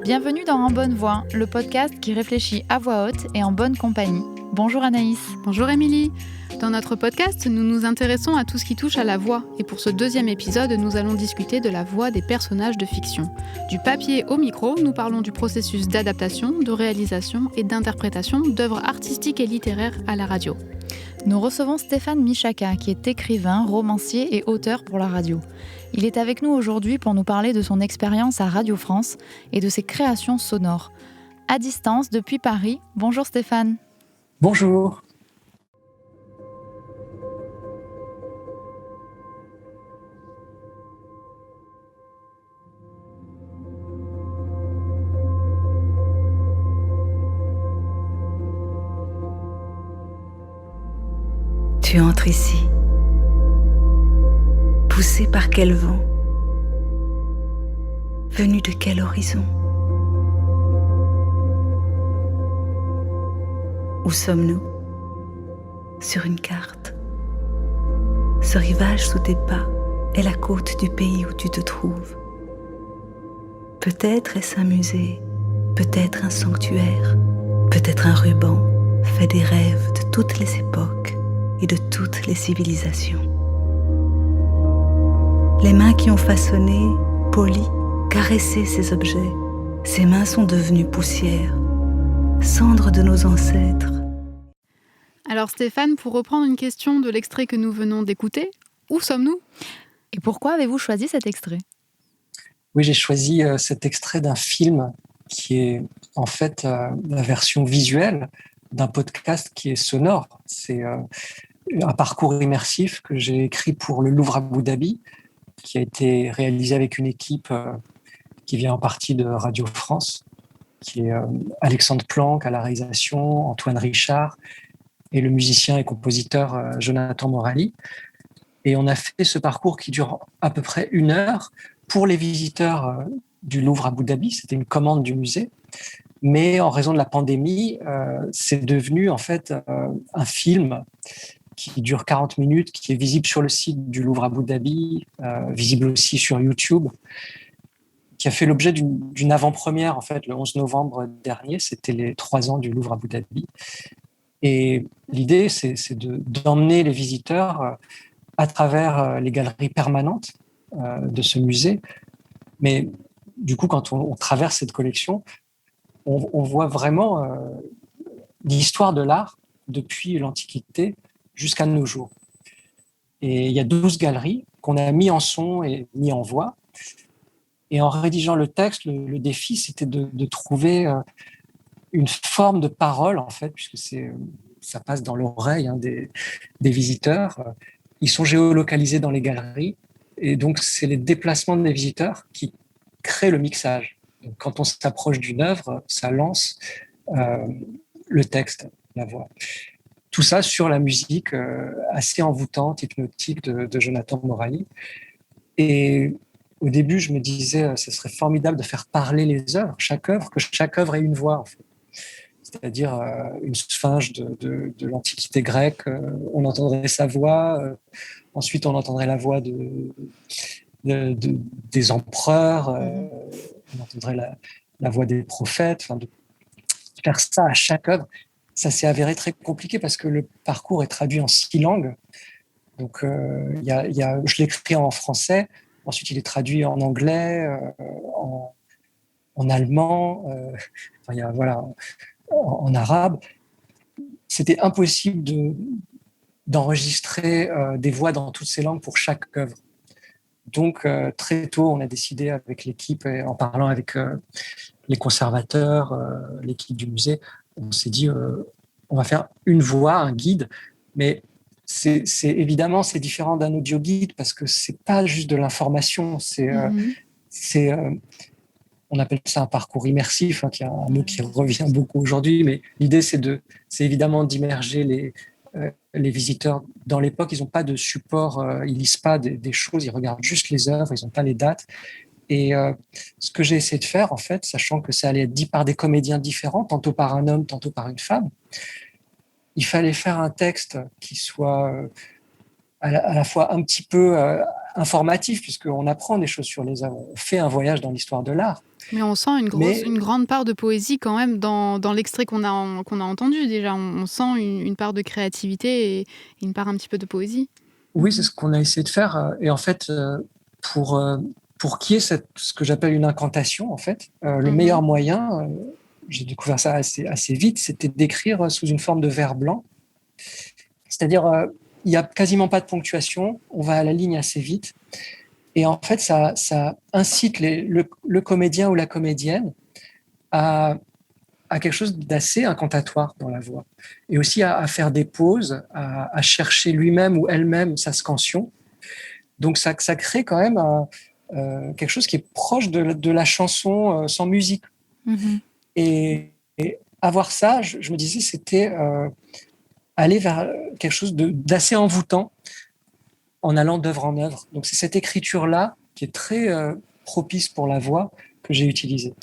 Bienvenue dans En Bonne Voix, le podcast qui réfléchit à voix haute et en bonne compagnie. Bonjour Anaïs. Bonjour Émilie. Dans notre podcast, nous nous intéressons à tout ce qui touche à la voix. Et pour ce deuxième épisode, nous allons discuter de la voix des personnages de fiction. Du papier au micro, nous parlons du processus d'adaptation, de réalisation et d'interprétation d'œuvres artistiques et littéraires à la radio. Nous recevons Stéphane Michaka, qui est écrivain, romancier et auteur pour la radio. Il est avec nous aujourd'hui pour nous parler de son expérience à Radio France et de ses créations sonores. À distance, depuis Paris, bonjour Stéphane. Bonjour. Tu entres ici, poussé par quel vent, venu de quel horizon? Où sommes-nous? Sur une carte. Ce rivage sous tes pas est la côte du pays où tu te trouves. Peut-être est-ce un musée, peut-être un sanctuaire, peut-être un ruban fait des rêves de toutes les époques et de toutes les civilisations. Les mains qui ont façonné, poli, caressé ces objets, ces mains sont devenues poussière, cendres de nos ancêtres. Alors Stéphane, pour reprendre une question de l'extrait que nous venons d'écouter, où sommes-nous? Et pourquoi avez-vous choisi cet extrait? Oui, j'ai choisi cet extrait d'un film qui est en fait la version visuelle d'un podcast qui est sonore. C'est un parcours immersif que j'ai écrit pour le Louvre Abu Dhabi, qui a été réalisé avec une équipe qui vient en partie de Radio France, qui est Alexandre Planck à la réalisation, Antoine Richard et le musicien et compositeur Jonathan Morali. Et on a fait ce parcours qui dure à peu près 1 heure pour les visiteurs du Louvre Abu Dhabi. C'était une commande du musée. Mais en raison de la pandémie, c'est devenu en fait un film qui dure 40 minutes, qui est visible sur le site du Louvre Abu Dhabi, visible aussi sur YouTube, qui a fait l'objet d'une avant-première en fait, le 11 novembre dernier. C'était les 3 ans du Louvre Abu Dhabi. Et l'idée, c'est d'emmener les visiteurs à travers les galeries permanentes de ce musée. Mais du coup, quand on traverse cette collection, on voit vraiment l'histoire de l'art depuis l'Antiquité jusqu'à nos jours. Et il y a 12 galeries qu'on a mis en son et mis en voix. Et en rédigeant le texte, le défi, c'était de trouver une forme de parole, en fait, puisque ça passe dans l'oreille des visiteurs. Ils sont géolocalisés dans les galeries. Et donc, c'est les déplacements des visiteurs qui créent le mixage. Donc, quand on s'approche d'une œuvre, ça lance le texte, la voix. Tout ça sur la musique assez envoûtante, hypnotique de Jonathan Morali. Et au début, je me disais, ce serait formidable de faire parler les œuvres, que chaque œuvre ait une voix, en fait. C'est-à-dire une sphinge de l'Antiquité grecque, on entendrait sa voix, ensuite on entendrait la voix des empereurs, on entendrait la voix des prophètes. Enfin, de faire ça à chaque œuvre, ça s'est avéré très compliqué parce que le parcours est traduit en 6 langues. Donc, je l'écris en français, ensuite il est traduit en anglais, en allemand, en arabe. C'était impossible d'enregistrer des voix dans toutes ces langues pour chaque œuvre. Donc, très tôt, on a décidé avec l'équipe, et en parlant avec les conservateurs, l'équipe du musée, on s'est dit, on va faire une voix, un guide, mais évidemment, c'est différent d'un audio guide parce que c'est pas juste de l'information, on appelle ça un parcours immersif, qui est un mot qui revient beaucoup aujourd'hui, mais l'idée, c'est évidemment d'immerger les visiteurs dans l'époque. Ils n'ont pas de support, ils lisent pas des choses, ils regardent juste les œuvres, ils n'ont pas les dates. Et ce que j'ai essayé de faire, en fait, sachant que ça allait être dit par des comédiens différents, tantôt par un homme, tantôt par une femme, il fallait faire un texte qui soit à la fois un petit peu informatif, puisqu'on apprend des choses sur les œuvres. On fait un voyage dans l'histoire de l'art. Mais on sent une grande part de poésie quand même dans l'extrait qu'on a entendu déjà. On sent une part de créativité et une part un petit peu de poésie. Oui, c'est ce qu'on a essayé de faire. Et en fait, pour qu'il y ait ce que j'appelle une incantation, en fait, le meilleur moyen, j'ai découvert ça assez vite, c'était d'écrire sous une forme de vers blanc. C'est-à-dire, il n'y a quasiment pas de ponctuation, on va à la ligne assez vite. Et en fait, ça incite le comédien ou la comédienne à quelque chose d'assez incantatoire dans la voix. Et aussi à faire des pauses, à chercher lui-même ou elle-même sa scansion. Donc ça crée quand même quelque chose qui est proche de la chanson sans musique. Et avoir ça, je me disais, c'était aller vers quelque chose d'assez envoûtant en allant d'œuvre en œuvre. Donc c'est cette écriture-là qui est très propice pour la voix que j'ai utilisée.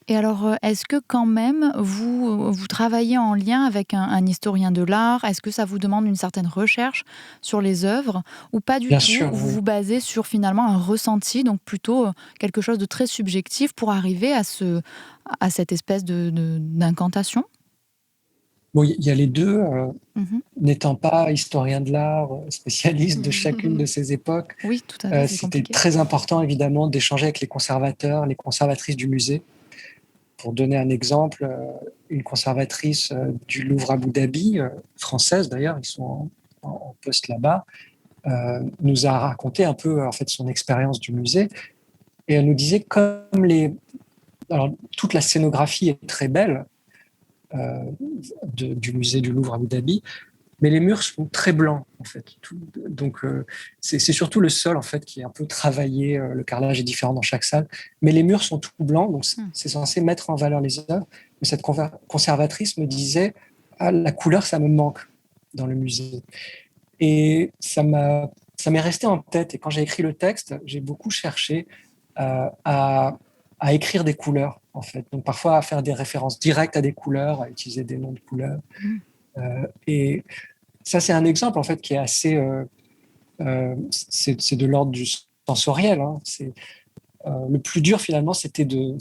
Et alors, est-ce que quand même, vous travaillez en lien avec un historien de l'art? Est-ce que ça vous demande une certaine recherche sur les œuvres ou pas du Bien tout? sûr, Vous oui. vous basez sur finalement un ressenti, donc plutôt quelque chose de très subjectif pour arriver à cette espèce d'incantation? Bon, il y a les deux. Mmh. N'étant pas historien de l'art, spécialiste de chacune de ces époques, Oui, tout à fait, c'est c'était compliqué. très important évidemment d'échanger avec les conservateurs, les conservatrices du musée. Pour donner un exemple, une conservatrice du Louvre Abu Dhabi, française d'ailleurs, ils sont en poste là-bas, nous a raconté un peu en fait son expérience du musée, et elle nous disait alors toute la scénographie est très belle du musée du Louvre Abu Dhabi, mais les murs sont très blancs en fait. Donc c'est surtout le sol en fait qui est un peu travaillé. Le carrelage est différent dans chaque salle, mais les murs sont tout blancs, donc c'est censé mettre en valeur les œuvres. Mais cette conservatrice me disait la couleur, ça me manque dans le musée, et ça m'est resté en tête. Et quand j'ai écrit le texte, j'ai beaucoup cherché à écrire des couleurs en fait. Donc parfois à faire des références directes à des couleurs, à utiliser des noms de couleurs. Et ça, c'est un exemple en fait qui est assez. C'est de l'ordre du sensoriel. Hein. Le plus dur finalement, c'était de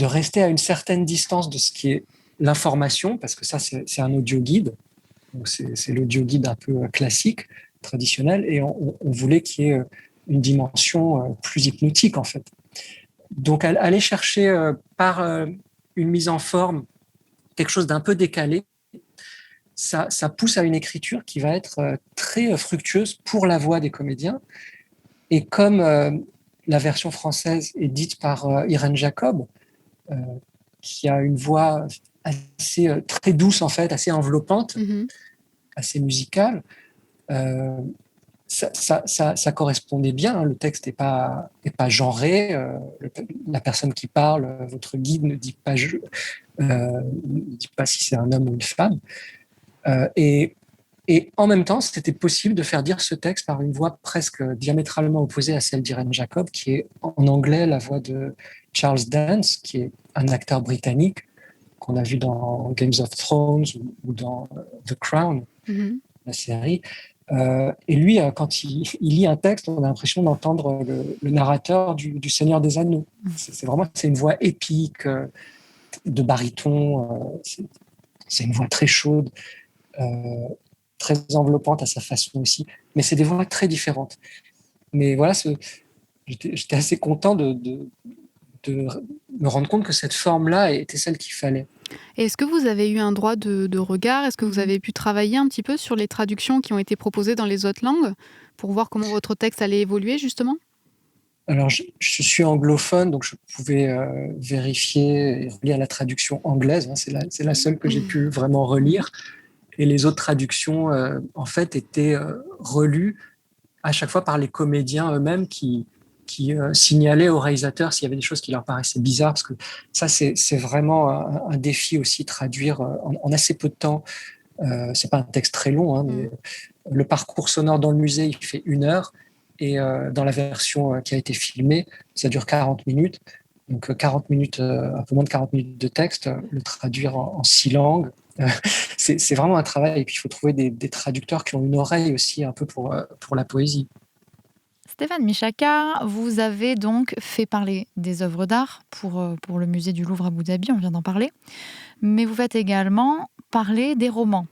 rester à une certaine distance de ce qui est l'information, parce que ça, c'est un audio guide. Donc c'est l'audio guide un peu classique, traditionnel, et on voulait qu'il y ait une dimension plus hypnotique en fait. Donc aller chercher par une mise en forme quelque chose d'un peu décalé. Ça pousse à une écriture qui va être très fructueuse pour la voix des comédiens. Et comme la version française est dite par Irène Jacob, qui a une voix très douce en fait, assez enveloppante, assez musicale, ça correspondait bien. Hein. Le texte n'est pas genré. La personne qui parle, votre guide, ne dit pas si c'est un homme ou une femme. Et en même temps, c'était possible de faire dire ce texte par une voix presque diamétralement opposée à celle d'Irène Jacob, qui est en anglais la voix de Charles Dance, qui est un acteur britannique qu'on a vu dans Games of Thrones ou dans The Crown, la série. Et lui, quand il lit un texte, on a l'impression d'entendre le narrateur du Seigneur des Anneaux. C'est une voix épique, de baryton. C'est une voix très chaude. Très enveloppante à sa façon aussi, mais c'est des voix très différentes. Mais voilà, j'étais assez content de me rendre compte que cette forme-là était celle qu'il fallait. Et est-ce que vous avez eu un droit de regard? Est-ce que vous avez pu travailler un petit peu sur les traductions qui ont été proposées dans les autres langues pour voir comment votre texte allait évoluer justement? Alors, je suis anglophone, donc je pouvais vérifier et relire la traduction anglaise. Hein, c'est la seule que j'ai pu vraiment relire. Et les autres traductions, en fait, étaient relues à chaque fois par les comédiens eux-mêmes qui signalaient au réalisateur s'il y avait des choses qui leur paraissaient bizarres, parce que ça, c'est vraiment un défi aussi, traduire en assez peu de temps. C'est pas un texte très long, hein, mais le parcours sonore dans le musée, il fait 1 heure, et dans la version qui a été filmée, ça dure 40 minutes. Donc 40 minutes, un peu moins de 40 minutes de texte, le traduire en 6 langues, C'est vraiment un travail. Et puis, il faut trouver des traducteurs qui ont une oreille aussi un peu pour la poésie. Stéphane Michaka, vous avez donc fait parler des œuvres d'art pour le musée du Louvre à Abu Dhabi, on vient d'en parler, mais vous faites également parler des romans.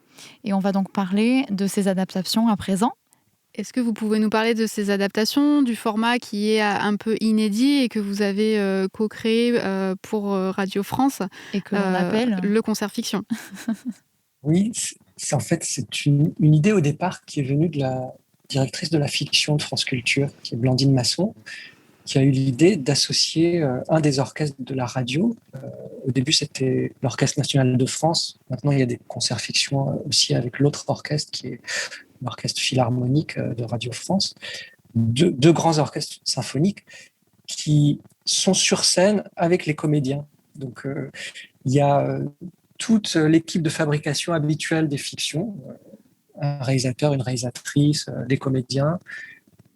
Et on va donc parler de ces adaptations à présent. Est-ce que vous pouvez nous parler de ces adaptations, du format qui est un peu inédit et que vous avez co-créé pour Radio France et que l'on appelle le concert fiction? Oui, c'est une idée au départ qui est venue de la directrice de la fiction de France Culture, qui est Blandine Masson, qui a eu l'idée d'associer un des orchestres de la radio. Au début, c'était l'Orchestre national de France. Maintenant, il y a des concerts fiction aussi avec l'autre orchestre, qui est l'Orchestre philharmonique de Radio France. Deux grands orchestres symphoniques qui sont sur scène avec les comédiens. Donc, il y a toute l'équipe de fabrication habituelle des fictions, un réalisateur, une réalisatrice, des comédiens,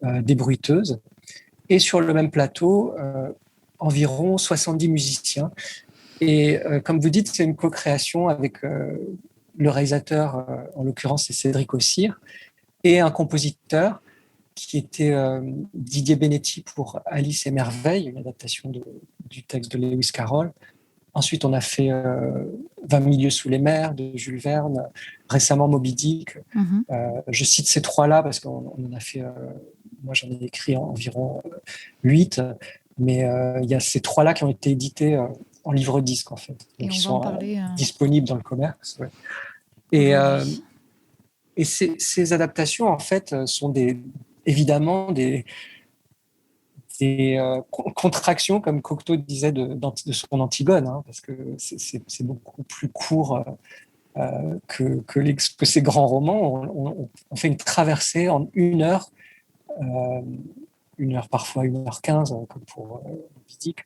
des bruiteuses. Et sur le même plateau, environ 70 musiciens. Et comme vous dites, c'est une co-création avec le réalisateur, en l'occurrence c'est Cédric Ossire, et un compositeur qui était Didier Benetti pour Alice et Merveille, une adaptation du texte de Lewis Carroll. Ensuite, on a fait 20 milieux sous les mers de Jules Verne, récemment Moby Dick. Je cite ces trois-là parce qu'on en a fait, moi j'en ai écrit environ 8, mais il y a ces trois-là qui ont été édités en livre-disque en fait. Donc, ils sont disponibles dans le commerce. Ouais. Et ces adaptations en fait sont évidemment des contractions, comme Cocteau disait de son Antigone, hein, parce que c'est beaucoup plus court que ces grands romans. On fait une traversée en 1 heure, 1 heure parfois 1h15, comme pour Moby Dick,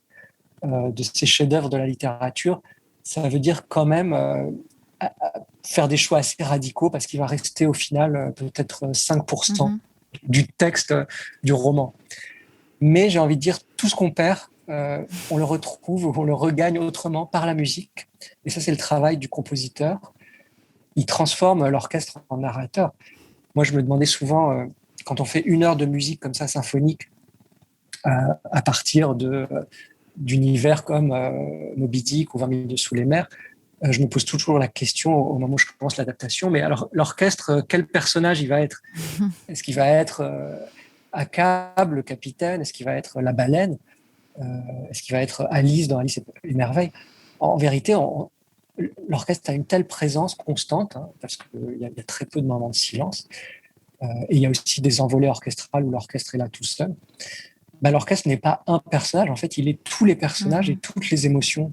de ces chefs-d'œuvre de la littérature. Ça veut dire quand même faire des choix assez radicaux, parce qu'il va rester au final peut-être 5% du texte du roman. Mais j'ai envie de dire, tout ce qu'on perd, on le retrouve, on le regagne autrement par la musique. Et ça, c'est le travail du compositeur. Il transforme l'orchestre en narrateur. Moi, je me demandais souvent, quand on fait 1 heure de musique comme ça, symphonique, à partir d'univers comme Moby Dick ou 20 milieux sous les mers, je me pose toujours la question au moment où je commence l'adaptation, mais alors l'orchestre, quel personnage il va être? Est-ce qu'il va être Akab, le capitaine? Est-ce qu'il va être la baleine? Est-ce qu'il va être Alice dans Alice et Merveille? En vérité, l'orchestre a une telle présence constante, hein, parce qu'il y a très peu de moments de silence, et il y a aussi des envolées orchestrales où l'orchestre est là tout seul. L'orchestre n'est pas un personnage, en fait, il est tous les personnages et toutes les émotions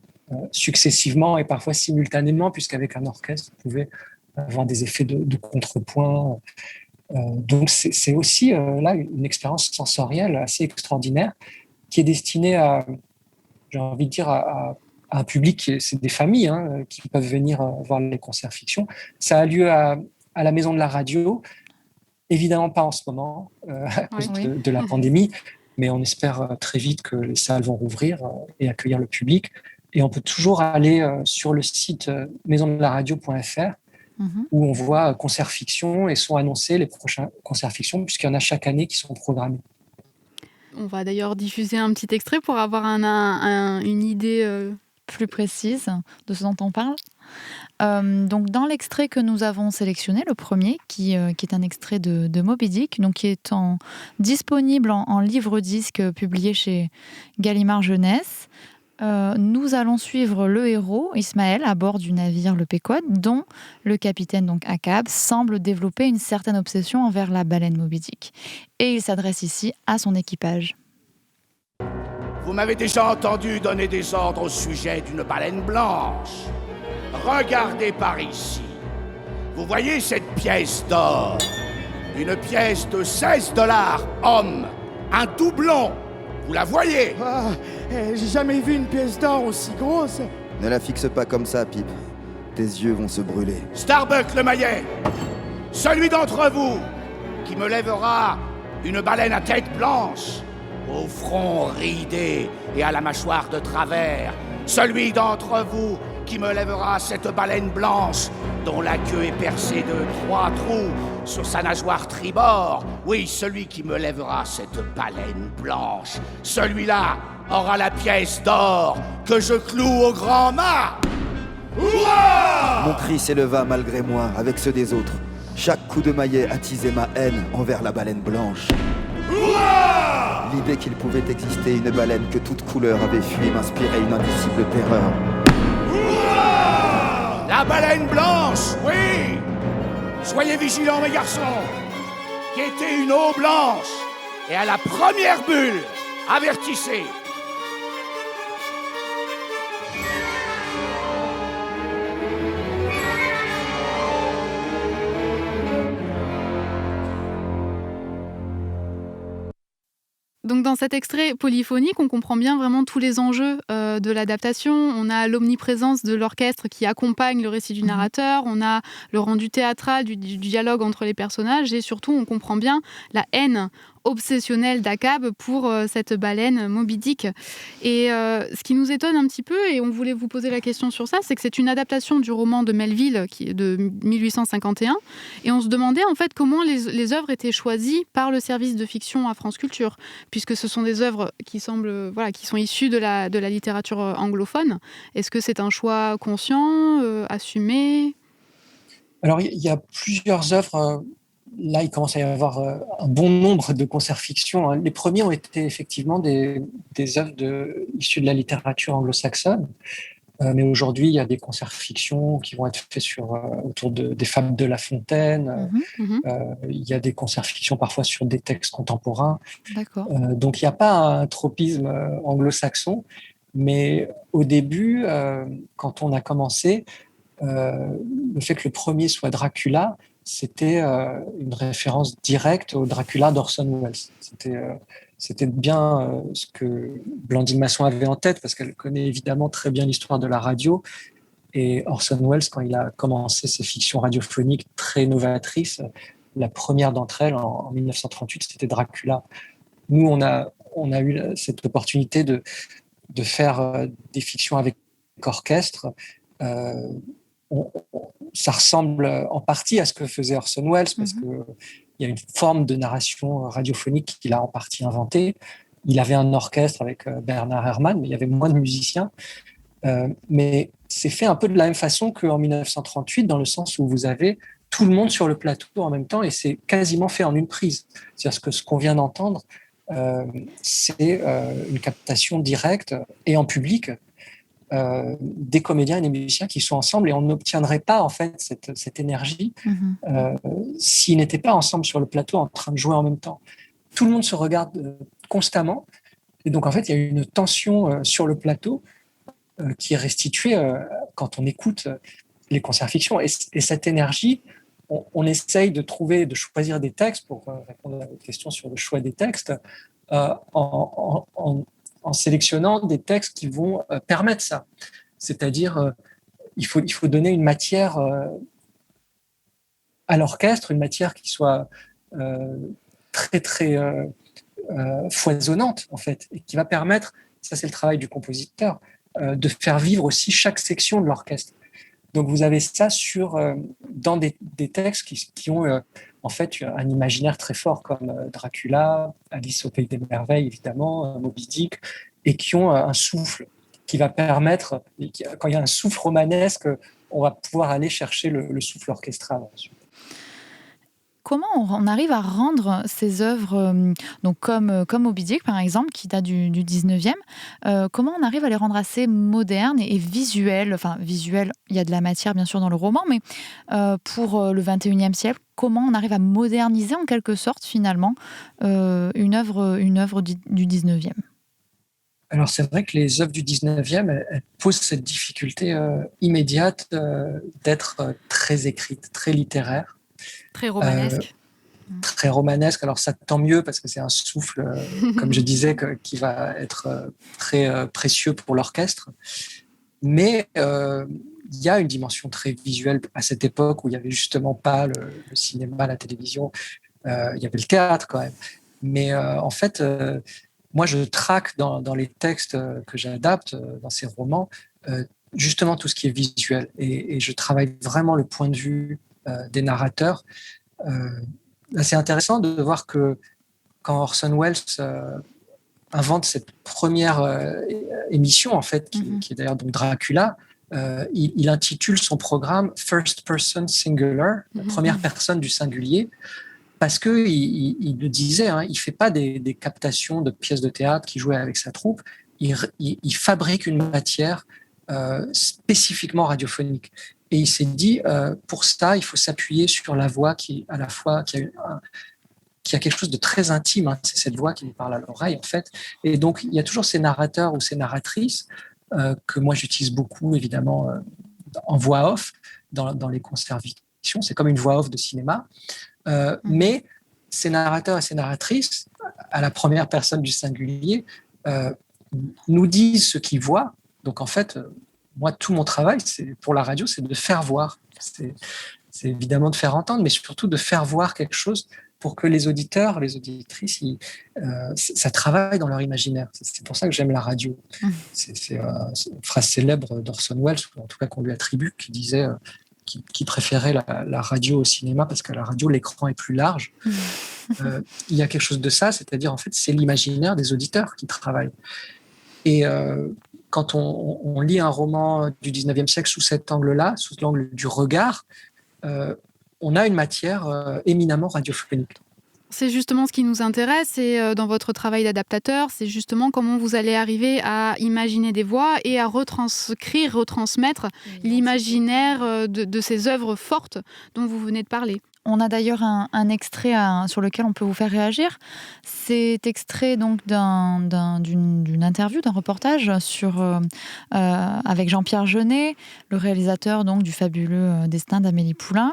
successivement et parfois simultanément, puisqu'avec un orchestre, vous pouvez avoir des effets de contrepoint. Donc, c'est aussi là une expérience sensorielle assez extraordinaire qui est destinée j'ai envie de dire, à un public, c'est des familles qui peuvent venir voir les concerts fiction. Ça a lieu à la Maison de la Radio, évidemment pas en ce moment, à cause de la pandémie, mais on espère très vite que les salles vont rouvrir et accueillir le public. Et on peut toujours aller sur le site maisondelaradio.fr où on voit concerts fiction et sont annoncés les prochains concerts fiction, puisqu'il y en a chaque année qui sont programmés. On va d'ailleurs diffuser un petit extrait pour avoir une idée plus précise de ce dont on parle. Donc dans l'extrait que nous avons sélectionné, le premier, qui est un extrait de Moby Dick, donc qui est disponible en livre-disque publié chez Gallimard Jeunesse, nous allons suivre le héros, Ismaël, à bord du navire le Pequod, dont le capitaine, donc Akab, semble développer une certaine obsession envers la baleine Moby Dick. Et il s'adresse ici à son équipage. Vous m'avez déjà entendu donner des ordres au sujet d'une baleine blanche. Regardez par ici. Vous voyez cette pièce d'or? Une pièce de $16, homme. Un doublon. Vous la voyez? J'ai jamais vu une pièce d'or aussi grosse. Ne la fixe pas comme ça, Pipe. Tes yeux vont se brûler. Starbuck le Maillet, celui d'entre vous qui me lèvera une baleine à tête blanche, au front ridé et à la mâchoire de travers, celui d'entre vous qui me lèvera cette baleine blanche dont la queue est percée de 3 trous sur sa nageoire tribord. Oui, celui qui me lèvera cette baleine blanche, celui-là aura la pièce d'or que je cloue au grand mât. Hurrah! Mon cri s'éleva malgré moi avec ceux des autres. Chaque coup de maillet attisait ma haine envers la baleine blanche. Hurrah! L'idée qu'il pouvait exister une baleine que toute couleur avait fui m'inspirait une indicible terreur. Hurrah! La baleine blanche, oui! Soyez vigilants, mes garçons! Guettez une eau blanche, et à la première bulle, avertissez! Donc dans cet extrait polyphonique, on comprend bien vraiment tous les enjeux de l'adaptation. On a l'omniprésence de l'orchestre qui accompagne le récit du narrateur, on a le rendu théâtral du dialogue entre les personnages et surtout on comprend bien la haine obsessionnelle d'Akab pour cette baleine Moby Dick. Et ce qui nous étonne un petit peu, et on voulait vous poser la question sur ça, c'est que c'est une adaptation du roman de Melville qui est de 1851 et on se demandait en fait comment les œuvres étaient choisies par le service de fiction à France Culture, puisque ce sont des œuvres qui semblent, qui sont issues de la littérature anglophone. Est-ce que c'est un choix conscient, assumé ? Alors, il y a plusieurs œuvres. Là, il commence à y avoir un bon nombre de concerts fiction. Les premiers ont été effectivement des œuvres issues de la littérature anglo-saxonne. Mais aujourd'hui, il y a des concerts fiction qui vont être faits autour des fables de La Fontaine. Il y a des concerts fiction parfois sur des textes contemporains. D'accord. Donc, il n'y a pas un tropisme anglo-saxon. Mais au début, quand on a commencé, le fait que le premier soit Dracula, c'était une référence directe au Dracula d'Orson Welles. C'était bien ce que Blandine Masson avait en tête, parce qu'elle connaît évidemment très bien l'histoire de la radio. Et Orson Welles, quand il a commencé ses fictions radiophoniques très novatrices, la première d'entre elles, en 1938, c'était Dracula. Nous, on a eu cette opportunité de faire des fictions avec orchestre. Ça ressemble en partie à ce que faisait Orson Welles, parce qu'il y a une forme de narration radiophonique qu'il a en partie inventée. Il avait un orchestre avec Bernard Herrmann, mais il y avait moins de musiciens. Mais c'est fait un peu de la même façon qu'en 1938, dans le sens où vous avez tout le monde sur le plateau en même temps, et c'est quasiment fait en une prise. C'est-à-dire que ce qu'on vient d'entendre, c'est une captation directe et en public des comédiens et des musiciens qui sont ensemble, et on n'obtiendrait pas en fait cette énergie s'ils n'étaient pas ensemble sur le plateau en train de jouer en même temps. Tout le monde se regarde constamment, et donc en fait il y a une tension sur le plateau qui est restituée quand on écoute les concerts fiction, et cette énergie, on essaye de choisir des textes pour répondre à votre question sur le choix des textes, en sélectionnant des textes qui vont permettre ça. C'est-à-dire, il faut donner une matière à l'orchestre, une matière qui soit très, très foisonnante, en fait, et qui va permettre, ça c'est le travail du compositeur, de faire vivre aussi chaque section de l'orchestre. Donc vous avez ça dans des textes qui ont en fait un imaginaire très fort, comme Dracula, Alice au Pays des Merveilles évidemment, Moby Dick, et qui ont un souffle qui va permettre, quand il y a un souffle romanesque, on va pouvoir aller chercher le souffle orchestral ensuite. Comment on arrive à rendre ces œuvres, donc comme Moby Dick par exemple, qui date du 19e, comment on arrive à les rendre assez modernes et visuelles, enfin visuelles, il y a de la matière bien sûr dans le roman, mais pour le 21e siècle, comment on arrive à moderniser en quelque sorte finalement une œuvre du 19e? Alors c'est vrai que les œuvres du 19e, elles posent cette difficulté immédiate d'être très écrites, très littéraires. Très romanesque. Très romanesque. Alors ça, tant mieux, parce que c'est un souffle, comme je disais, qui va être très précieux pour l'orchestre. Mais il y a une dimension très visuelle à cette époque où il n'y avait justement pas le cinéma, la télévision. Il y avait le théâtre quand même. Mais en fait, moi, je traque dans les textes que j'adapte, dans ces romans, justement tout ce qui est visuel. Et je travaille vraiment le point de vue des narrateurs. C'est intéressant de voir que quand Orson Welles invente cette première émission, en fait, qui est d'ailleurs donc Dracula, il intitule son programme First Person Singular, la première personne du singulier, parce qu'il le disait, il ne fait pas des captations de pièces de théâtre qu'il jouait avec sa troupe, il fabrique une matière spécifiquement radiophonique. Et il s'est dit, pour ça, il faut s'appuyer sur la voix qui a quelque chose de très intime. C'est cette voix qui nous parle à l'oreille, en fait. Et donc, il y a toujours ces narrateurs ou ces narratrices que moi, j'utilise beaucoup, évidemment, en voix off, dans les concerts fiction. C'est comme une voix off de cinéma. Mais ces narrateurs et ces narratrices, à la première personne du singulier, nous disent ce qu'ils voient. Donc, en fait, moi, tout mon travail, pour la radio, c'est de faire voir. C'est évidemment de faire entendre, mais surtout de faire voir quelque chose pour que les auditeurs, les auditrices, ça travaille dans leur imaginaire. C'est pour ça que j'aime la radio. C'est une phrase célèbre d'Orson Welles, ou en tout cas qu'on lui attribue, qui disait qu'il préférait la radio au cinéma parce qu'à la radio, l'écran est plus large. Il y a quelque chose de ça, c'est-à-dire, en fait, c'est l'imaginaire des auditeurs qui travaillent. Et quand on lit un roman du 19e siècle sous cet angle-là, sous l'angle du regard, on a une matière éminemment radiophonique. C'est justement ce qui nous intéresse, et dans votre travail d'adaptateur, c'est justement comment vous allez arriver à imaginer des voix et à retransmettre l'imaginaire de ces œuvres fortes dont vous venez de parler. On a d'ailleurs un extrait sur lequel on peut vous faire réagir. C'est extrait donc d'une interview, d'un reportage avec Jean-Pierre Jeunet, le réalisateur donc du fabuleux Destin d'Amélie Poulain,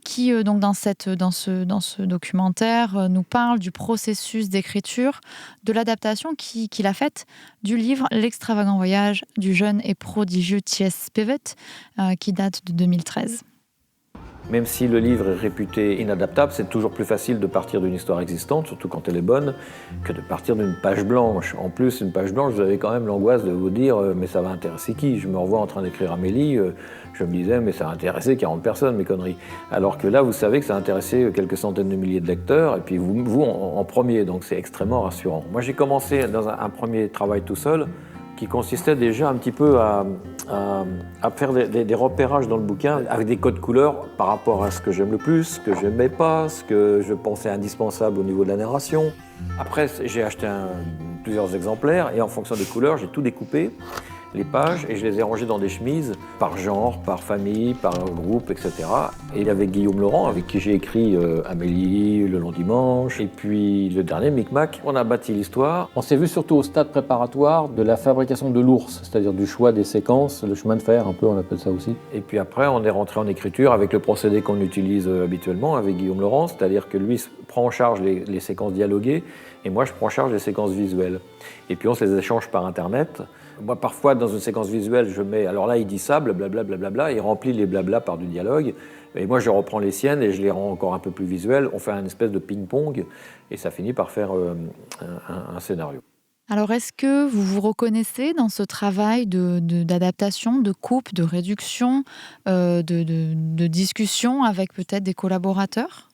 qui donc dans ce documentaire nous parle du processus d'écriture, de l'adaptation qu'il a faite du livre L'extravagant voyage du jeune et prodigieux T.S. Spivet, qui date de 2013. Même si le livre est réputé inadaptable, c'est toujours plus facile de partir d'une histoire existante, surtout quand elle est bonne, que de partir d'une page blanche. En plus, une page blanche, vous avez quand même l'angoisse de vous dire « mais ça va intéresser qui ?» Je me revois en train d'écrire Amélie, je me disais « mais ça va intéresser 40 personnes, mes conneries ». Alors que là, vous savez que ça a intéressé quelques centaines de milliers de lecteurs, et puis vous en premier, donc c'est extrêmement rassurant. Moi, j'ai commencé dans un premier travail tout seul, qui consistait déjà un petit peu à faire des repérages dans le bouquin avec des codes couleurs par rapport à ce que j'aime le plus, ce que je n'aimais pas, ce que je pensais indispensable au niveau de la narration. Après, j'ai acheté plusieurs exemplaires et en fonction des couleurs, j'ai tout découpé, les pages, et je les ai rangées dans des chemises par genre, par famille, par groupe, etc. Et il y avait Guillaume Laurent, avec qui j'ai écrit Amélie, Le Long Dimanche, et puis le dernier, Micmac. On a bâti l'histoire. On s'est vu surtout au stade préparatoire de la fabrication de l'ours, c'est-à-dire du choix des séquences, le chemin de fer, un peu, on appelle ça aussi. Et puis après, on est rentré en écriture avec le procédé qu'on utilise habituellement avec Guillaume Laurent, c'est-à-dire que lui prend en charge les séquences dialoguées, et moi, je prends en charge les séquences visuelles. Et puis on se les échange par Internet. Moi, parfois, dans une séquence visuelle, je mets... Alors là, il dit ça, blablabla, blablabla, il remplit les blabla par du dialogue. Et moi, je reprends les siennes et je les rends encore un peu plus visuelles. On fait une espèce de ping-pong et ça finit par faire un scénario. Alors, est-ce que vous vous reconnaissez dans ce travail d'adaptation, de coupe, de réduction, de discussion avec peut-être des collaborateurs ?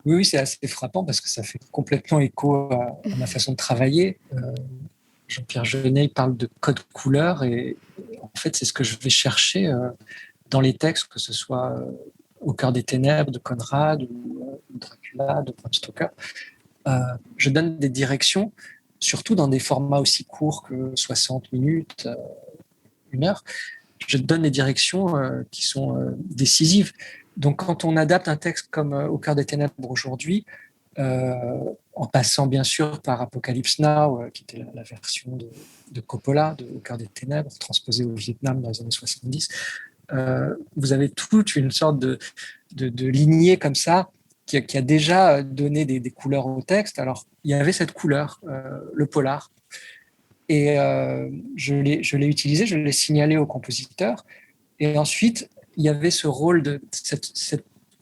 Oui, c'est assez frappant parce que ça fait complètement écho à ma façon de travailler. Jean-Pierre Jeunet parle de code couleur et en fait, c'est ce que je vais chercher dans les textes, que ce soit Au cœur des ténèbres de Conrad ou Dracula de Bram Stoker. Je donne des directions, surtout dans des formats aussi courts que 60 minutes, 1 heure. Je donne des directions qui sont décisives. Donc, quand on adapte un texte comme Au cœur des ténèbres aujourd'hui, en passant bien sûr par Apocalypse Now, qui était la version de Coppola, de Au cœur des ténèbres, transposée au Vietnam dans les années 70, vous avez toute une sorte de lignée comme ça qui a déjà donné des couleurs au texte. Alors, il y avait cette couleur, le polar, et je l'ai utilisé, je l'ai signalé au compositeur, et ensuite, il y avait ce rôle de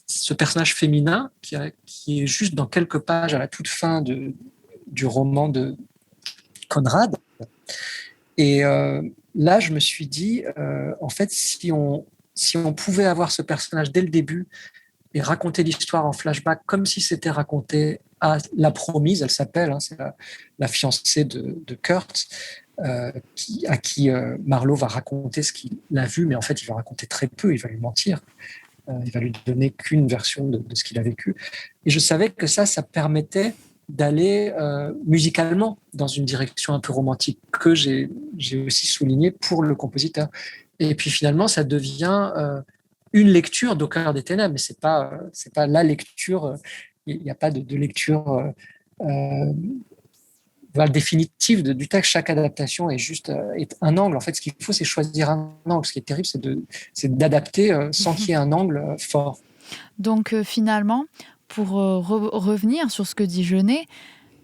ce personnage féminin qui est juste dans quelques pages à la toute fin du roman de Conrad. Et là, je me suis dit, en fait, si on pouvait avoir ce personnage dès le début et raconter l'histoire en flashback comme si c'était raconté à la promise, elle s'appelle, c'est la fiancée de Kurt, à qui Marlowe va raconter ce qu'il a vu, mais en fait, il va raconter très peu, il va lui mentir. Il va lui donner qu'une version de ce qu'il a vécu. Et je savais que ça permettait d'aller musicalement dans une direction un peu romantique que j'ai aussi souligné pour le compositeur. Et puis finalement, ça devient une lecture d'Au cœur des ténèbres, mais c'est pas la lecture. Il n'y a pas de lecture définitive du texte. Chaque adaptation est juste est un angle. En fait, ce qu'il faut, c'est choisir un angle. Ce qui est terrible, c'est d'adapter sans qu'il y ait un angle fort. Donc finalement, pour revenir sur ce que dit Jeunet,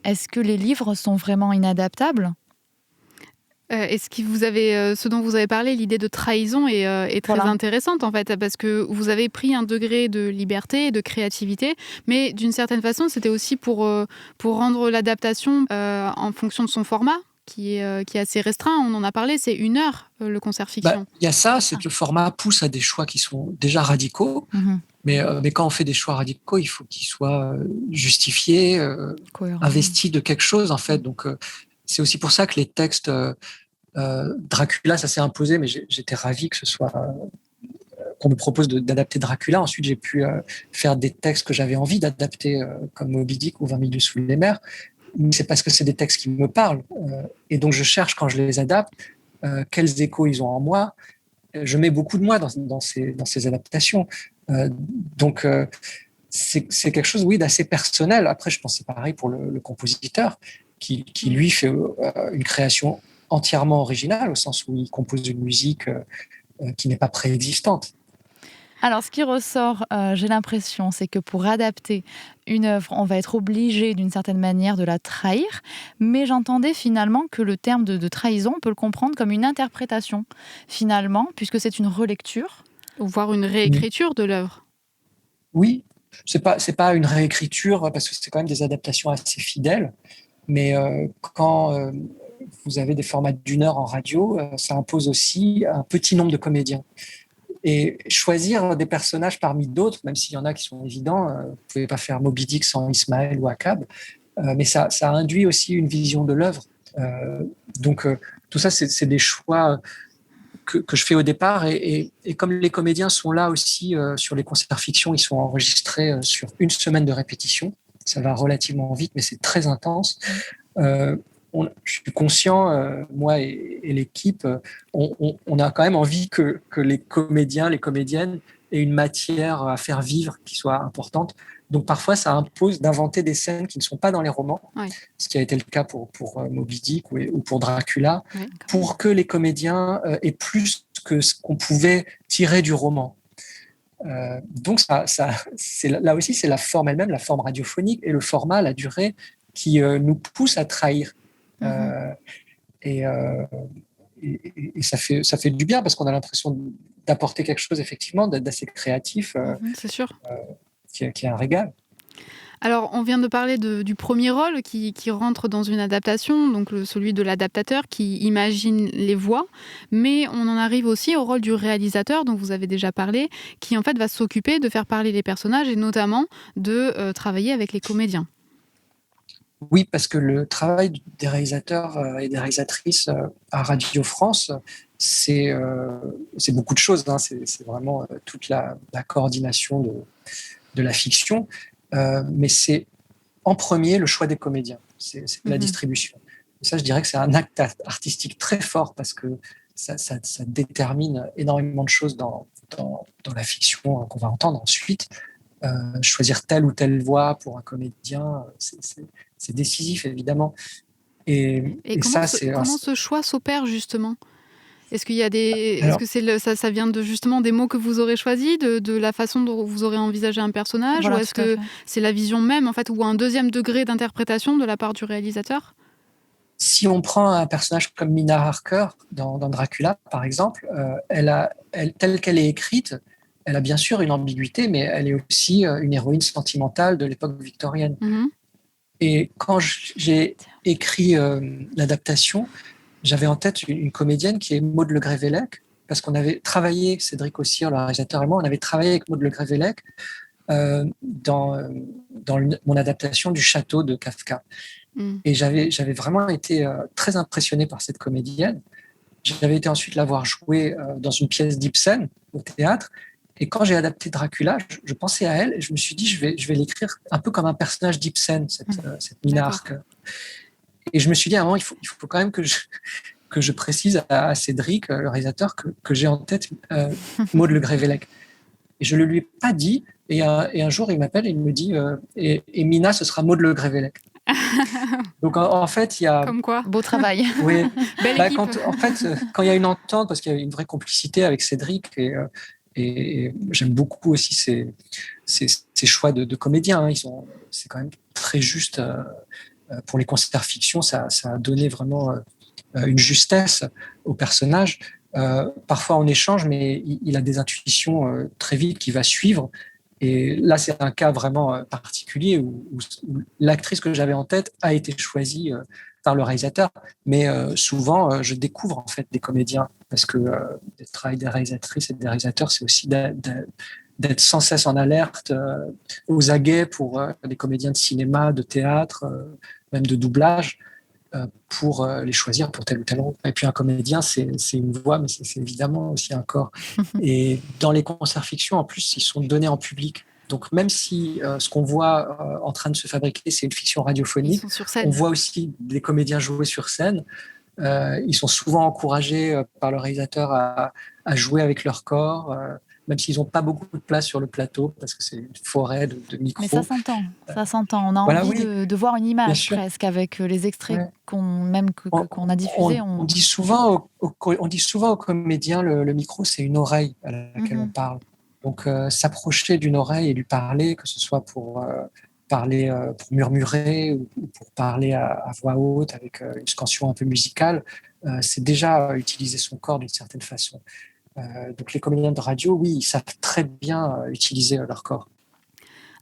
est-ce que les livres sont vraiment inadaptables ? Ce dont vous avez parlé, l'idée de trahison est très intéressante en fait, parce que vous avez pris un degré de liberté et de créativité, mais d'une certaine façon, c'était aussi pour rendre l'adaptation en fonction de son format, qui est assez restreint. On en a parlé, c'est 1 heure le concert fiction. Il y a ça, c'est que le format pousse à des choix qui sont déjà radicaux, mais quand on fait des choix radicaux, il faut qu'ils soient justifiés, investis de quelque chose en fait. Donc c'est aussi pour ça que les textes Dracula, ça s'est imposé, mais j'étais ravi que ce soit qu'on me propose d'adapter Dracula. Ensuite, j'ai pu faire des textes que j'avais envie d'adapter, comme Moby Dick ou 20 000 lieues sous les mers. Mais c'est parce que c'est des textes qui me parlent, et donc je cherche quand je les adapte quels échos ils ont en moi. Je mets beaucoup de moi dans ces adaptations. Donc c'est quelque chose, oui, d'assez personnel. Après, je pense que c'est pareil pour le compositeur, qui lui fait une création entièrement originale, au sens où il compose une musique qui n'est pas préexistante. Alors, ce qui ressort, j'ai l'impression, c'est que pour adapter une œuvre, on va être obligé d'une certaine manière de la trahir, mais j'entendais finalement que le terme de trahison, on peut le comprendre comme une interprétation, finalement, puisque c'est une relecture. Voire une réécriture de l'œuvre. Oui, c'est pas une réécriture, parce que c'est quand même des adaptations assez fidèles. Mais quand vous avez des formats d'1 heure en radio, ça impose aussi un petit nombre de comédiens. Et choisir des personnages parmi d'autres, même s'il y en a qui sont évidents, vous ne pouvez pas faire Moby Dick sans Ismaël ou Akab, mais ça induit aussi une vision de l'œuvre. Donc tout ça, c'est des choix que je fais au départ. Et comme les comédiens sont là aussi sur les concerts fiction, ils sont enregistrés sur 1 semaine de répétition. Ça va relativement vite, mais c'est très intense. Je suis conscient, moi et l'équipe, on a quand même envie que les comédiens, les comédiennes aient une matière à faire vivre qui soit importante. Donc parfois, ça impose d'inventer des scènes qui ne sont pas dans les romans, ce qui a été le cas pour Moby Dick ou pour Dracula, pour que les comédiens aient plus que ce qu'on pouvait tirer du roman. Donc là aussi, c'est la forme elle-même, la forme radiophonique, et le format, la durée, qui nous pousse à trahir. Et ça fait du bien, parce qu'on a l'impression d'apporter quelque chose effectivement d'assez créatif, c'est sûr. Qui est un régal. Alors, on vient de parler du premier rôle qui rentre dans une adaptation, donc celui de l'adaptateur qui imagine les voix, mais on en arrive aussi au rôle du réalisateur dont vous avez déjà parlé, qui en fait va s'occuper de faire parler les personnages et notamment de travailler avec les comédiens. Oui, parce que le travail des réalisateurs et des réalisatrices à Radio France, c'est beaucoup de choses. C'est vraiment toute la coordination de la fiction. Mais c'est en premier le choix des comédiens, c'est la distribution. Et ça, je dirais que c'est un acte artistique très fort, parce que ça détermine énormément de choses dans la fiction qu'on va entendre ensuite. Choisir telle ou telle voix pour un comédien, c'est décisif, évidemment. Et comment ce choix s'opère, justement ? Est-ce qu'il y a est-ce que ça vient justement des mots que vous aurez choisis, de la façon dont vous aurez envisagé un personnage, ou est-ce que c'est la vision même, en fait, ou un deuxième degré d'interprétation de la part du réalisateur ? Si on prend un personnage comme Mina Harker dans Dracula, par exemple, telle qu'elle est écrite, elle a bien sûr une ambiguïté, mais elle est aussi une héroïne sentimentale de l'époque victorienne. Et quand j'ai écrit l'adaptation, j'avais en tête une comédienne qui est Maud Le Grévellec, parce qu'on avait travaillé, Cédric Ossire, le réalisateur et moi, on avait travaillé avec Maud Le Grévellec dans mon adaptation du Château de Kafka. Et j'avais vraiment été très impressionné par cette comédienne. J'avais été ensuite la voir jouer dans une pièce d'Ibsen au théâtre. Et quand j'ai adapté Dracula, je pensais à elle et je me suis dit, je vais l'écrire un peu comme un personnage d'Ibsen, cette Minarque. Et je me suis dit, à un moment, il faut quand même que je précise à Cédric, le réalisateur, que j'ai en tête Maud Le Grévellec. Et je ne le lui ai pas dit. Et un jour, il m'appelle et il me dit et Mina, ce sera Maud Le Grévellec. Donc en fait, il y a. Comme quoi, beau travail. Oui. Belle équipe. Quand il y a une entente, parce qu'il y a une vraie complicité avec Cédric et j'aime beaucoup aussi ces choix de comédiens. Hein. C'est quand même très juste pour les concerts fiction. Ça a donné vraiment une justesse au personnage. Parfois on échange, mais il a des intuitions très vite qui va suivre. Et là, c'est un cas vraiment particulier où l'actrice que j'avais en tête a été choisie par le réalisateur. Mais souvent, je découvre en fait des comédiens parce que le travail des réalisatrices et des réalisateurs, c'est aussi d'être sans cesse en alerte, aux aguets pour des comédiens de cinéma, de théâtre, même de doublage, pour les choisir pour tel ou tel rôle. Et puis un comédien, c'est une voix, mais c'est évidemment aussi un corps. Et dans les concerts fiction, en plus, ils sont donnés en public. Donc même si ce qu'on voit en train de se fabriquer, c'est une fiction radiophonique, on voit aussi des comédiens jouer sur scène. Ils sont souvent encouragés par le réalisateur à jouer avec leur corps, même s'ils n'ont pas beaucoup de place sur le plateau, parce que c'est une forêt de micros. Mais ça s'entend. On a envie de voir une image presque avec les extraits qu'on a diffusés. On dit souvent aux comédiens, le micro, c'est une oreille à laquelle on parle. Donc s'approcher d'une oreille et lui parler, que ce soit pour parler, pour murmurer ou pour parler à voix haute avec une scansion un peu musicale, c'est déjà utiliser son corps d'une certaine façon. Donc les comédiens de radio, oui, ils savent très bien utiliser leur corps.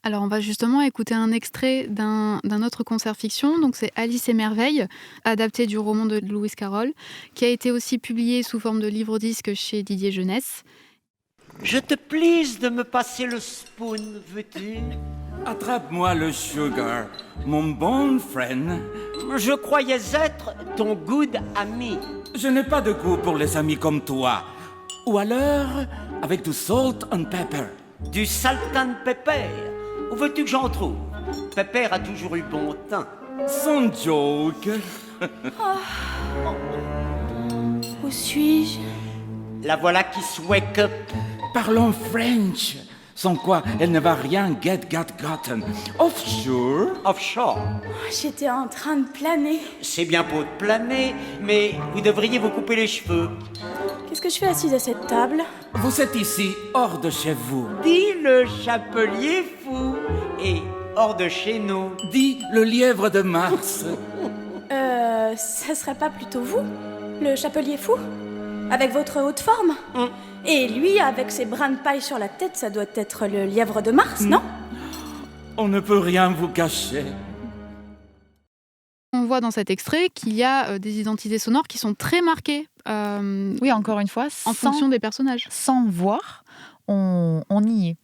Alors on va justement écouter un extrait d'un autre concert fiction, donc c'est Alice et Merveille, adapté du roman de Lewis Carroll, qui a été aussi publié sous forme de livre-disque chez Didier Jeunesse. Je te please de me passer le spoon, veux-tu? Attrape-moi le sugar, mon bon friend. Je croyais être ton good ami. Je n'ai pas de goût pour les amis comme toi. Ou alors, avec du salt and pepper. Du salt and pepper? Où veux-tu que j'en trouve? Pepper a toujours eu bon teint. Sans joke. Où suis-je? La voilà qui se wake up. Parlons French. Sans quoi, elle ne va rien gotten. Offshore? Offshore? J'étais en train de planer. C'est bien beau de planer, mais vous devriez vous couper les cheveux. Qu'est-ce que je fais assise à cette table? Vous êtes ici, hors de chez vous. Dis le chapelier fou. Et hors de chez nous. Dis le lièvre de Mars. Ça serait pas plutôt vous? Le chapelier fou? Avec votre haute forme? Et lui, avec ses brins de paille sur la tête, ça doit être le lièvre de Mars, non? On ne peut rien vous cacher. On voit dans cet extrait qu'il y a des identités sonores qui sont très marquées. Oui, encore une fois, en fonction des personnages. Sans voir, on y est.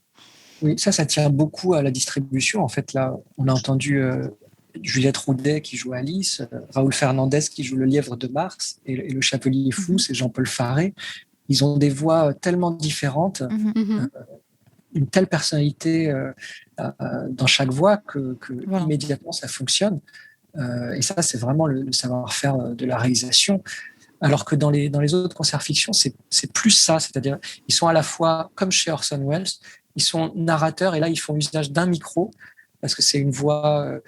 Oui, ça tient beaucoup à la distribution. En fait, là, on a entendu Juliette Roudet qui joue Alice, Raoul Fernandez qui joue le lièvre de Mars, et le chapelier fou, c'est Jean-Paul Faré. Ils ont des voix tellement différentes, une telle personnalité dans chaque voix que voilà. Immédiatement ça fonctionne. Et ça, c'est vraiment le savoir-faire de la réalisation. Alors que dans les autres concerts fiction, c'est plus ça. C'est-à-dire, ils sont à la fois, comme chez Orson Welles, ils sont narrateurs, et là, ils font usage d'un micro, parce que c'est une voix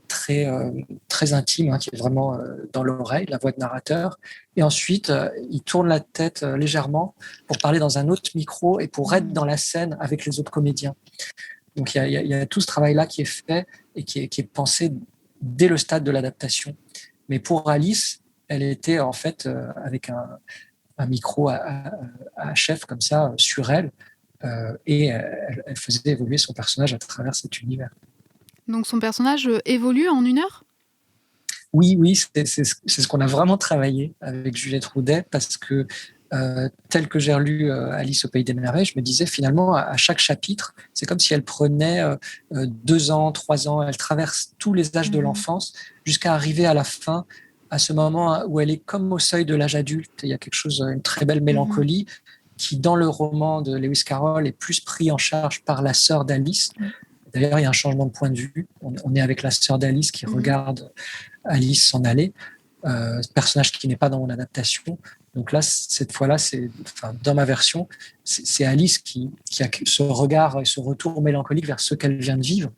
très intime, qui est vraiment dans l'oreille, la voix de narrateur. Et ensuite, ils tournent la tête légèrement pour parler dans un autre micro et pour être dans la scène avec les autres comédiens. Donc, il y a tout ce travail-là qui est fait et qui est pensé dès le stade de l'adaptation. Mais pour Alice, elle était en fait avec un micro à chef comme ça sur elle, et elle faisait évoluer son personnage à travers cet univers. Donc son personnage évolue en 1 heure ? Oui, c'est ce qu'on a vraiment travaillé avec Juliette Roudet, parce que tel que j'ai relu Alice au Pays des Merveilles, je me disais finalement à chaque chapitre, c'est comme si elle prenait 2 ans, 3 ans, elle traverse tous les âges de l'enfance jusqu'à arriver à la fin, à ce moment où elle est comme au seuil de l'âge adulte. Il y a quelque chose, une très belle mélancolie qui, dans le roman de Lewis Carroll, est plus pris en charge par la sœur d'Alice. D'ailleurs, il y a un changement de point de vue. On est avec la sœur d'Alice qui regarde Alice s'en aller, ce personnage qui n'est pas dans mon adaptation. Donc là, cette fois-là, dans ma version, c'est Alice qui a ce regard et ce retour mélancolique vers ce qu'elle vient de vivre.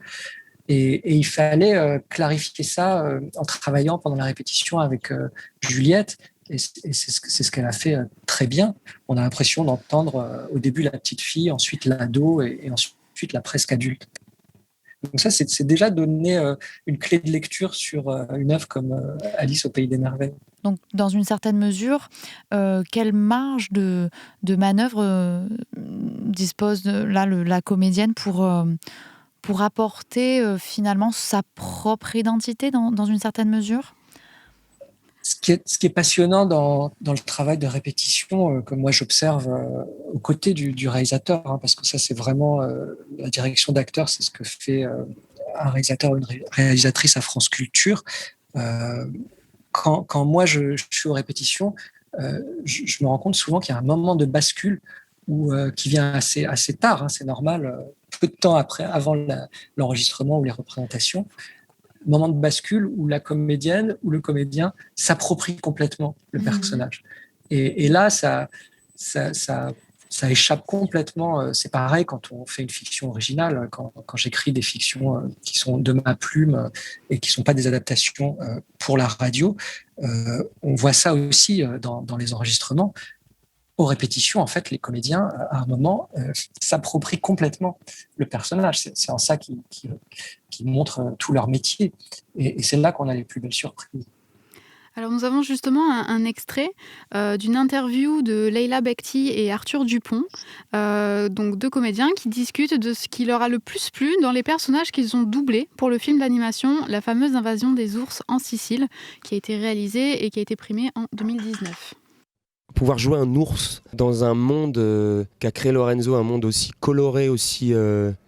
Et il fallait clarifier ça en travaillant pendant la répétition avec Juliette. Et c'est ce qu'elle a fait très bien. On a l'impression d'entendre au début la petite fille, ensuite l'ado et ensuite la presque adulte. Donc ça, c'est déjà donner une clé de lecture sur une œuvre comme Alice au Pays des Merveilles. Donc, dans une certaine mesure, quelle marge de manœuvre dispose la comédienne pour apporter finalement sa propre identité dans une certaine mesure ? Ce qui est passionnant dans le travail de répétition, que moi j'observe aux côtés du réalisateur, parce que ça c'est vraiment la direction d'acteur, c'est ce que fait un réalisateur ou une réalisatrice à France Culture. Quand moi je suis aux répétitions, je me rends compte souvent qu'il y a un moment de bascule qui vient assez tard, c'est normal, peu de temps avant l'enregistrement ou les représentations. Moment de bascule où la comédienne ou le comédien s'approprie complètement le personnage. Et là, ça échappe complètement. C'est pareil quand on fait une fiction originale, quand j'écris des fictions qui sont de ma plume et qui ne sont pas des adaptations pour la radio. On voit ça aussi dans les enregistrements. Aux répétitions, en fait, les comédiens, à un moment, s'approprient complètement le personnage. C'est en ça qu'ils montrent tout leur métier. Et c'est là qu'on a les plus belles surprises. Alors nous avons justement un extrait d'une interview de Leila Bekti et Arthur Dupont, donc 2 comédiens qui discutent de ce qui leur a le plus plu dans les personnages qu'ils ont doublés pour le film d'animation La fameuse invasion des ours en Sicile, qui a été réalisé et qui a été primé en 2019. Pouvoir jouer un ours dans un monde qu'a créé Lorenzo, un monde aussi coloré, aussi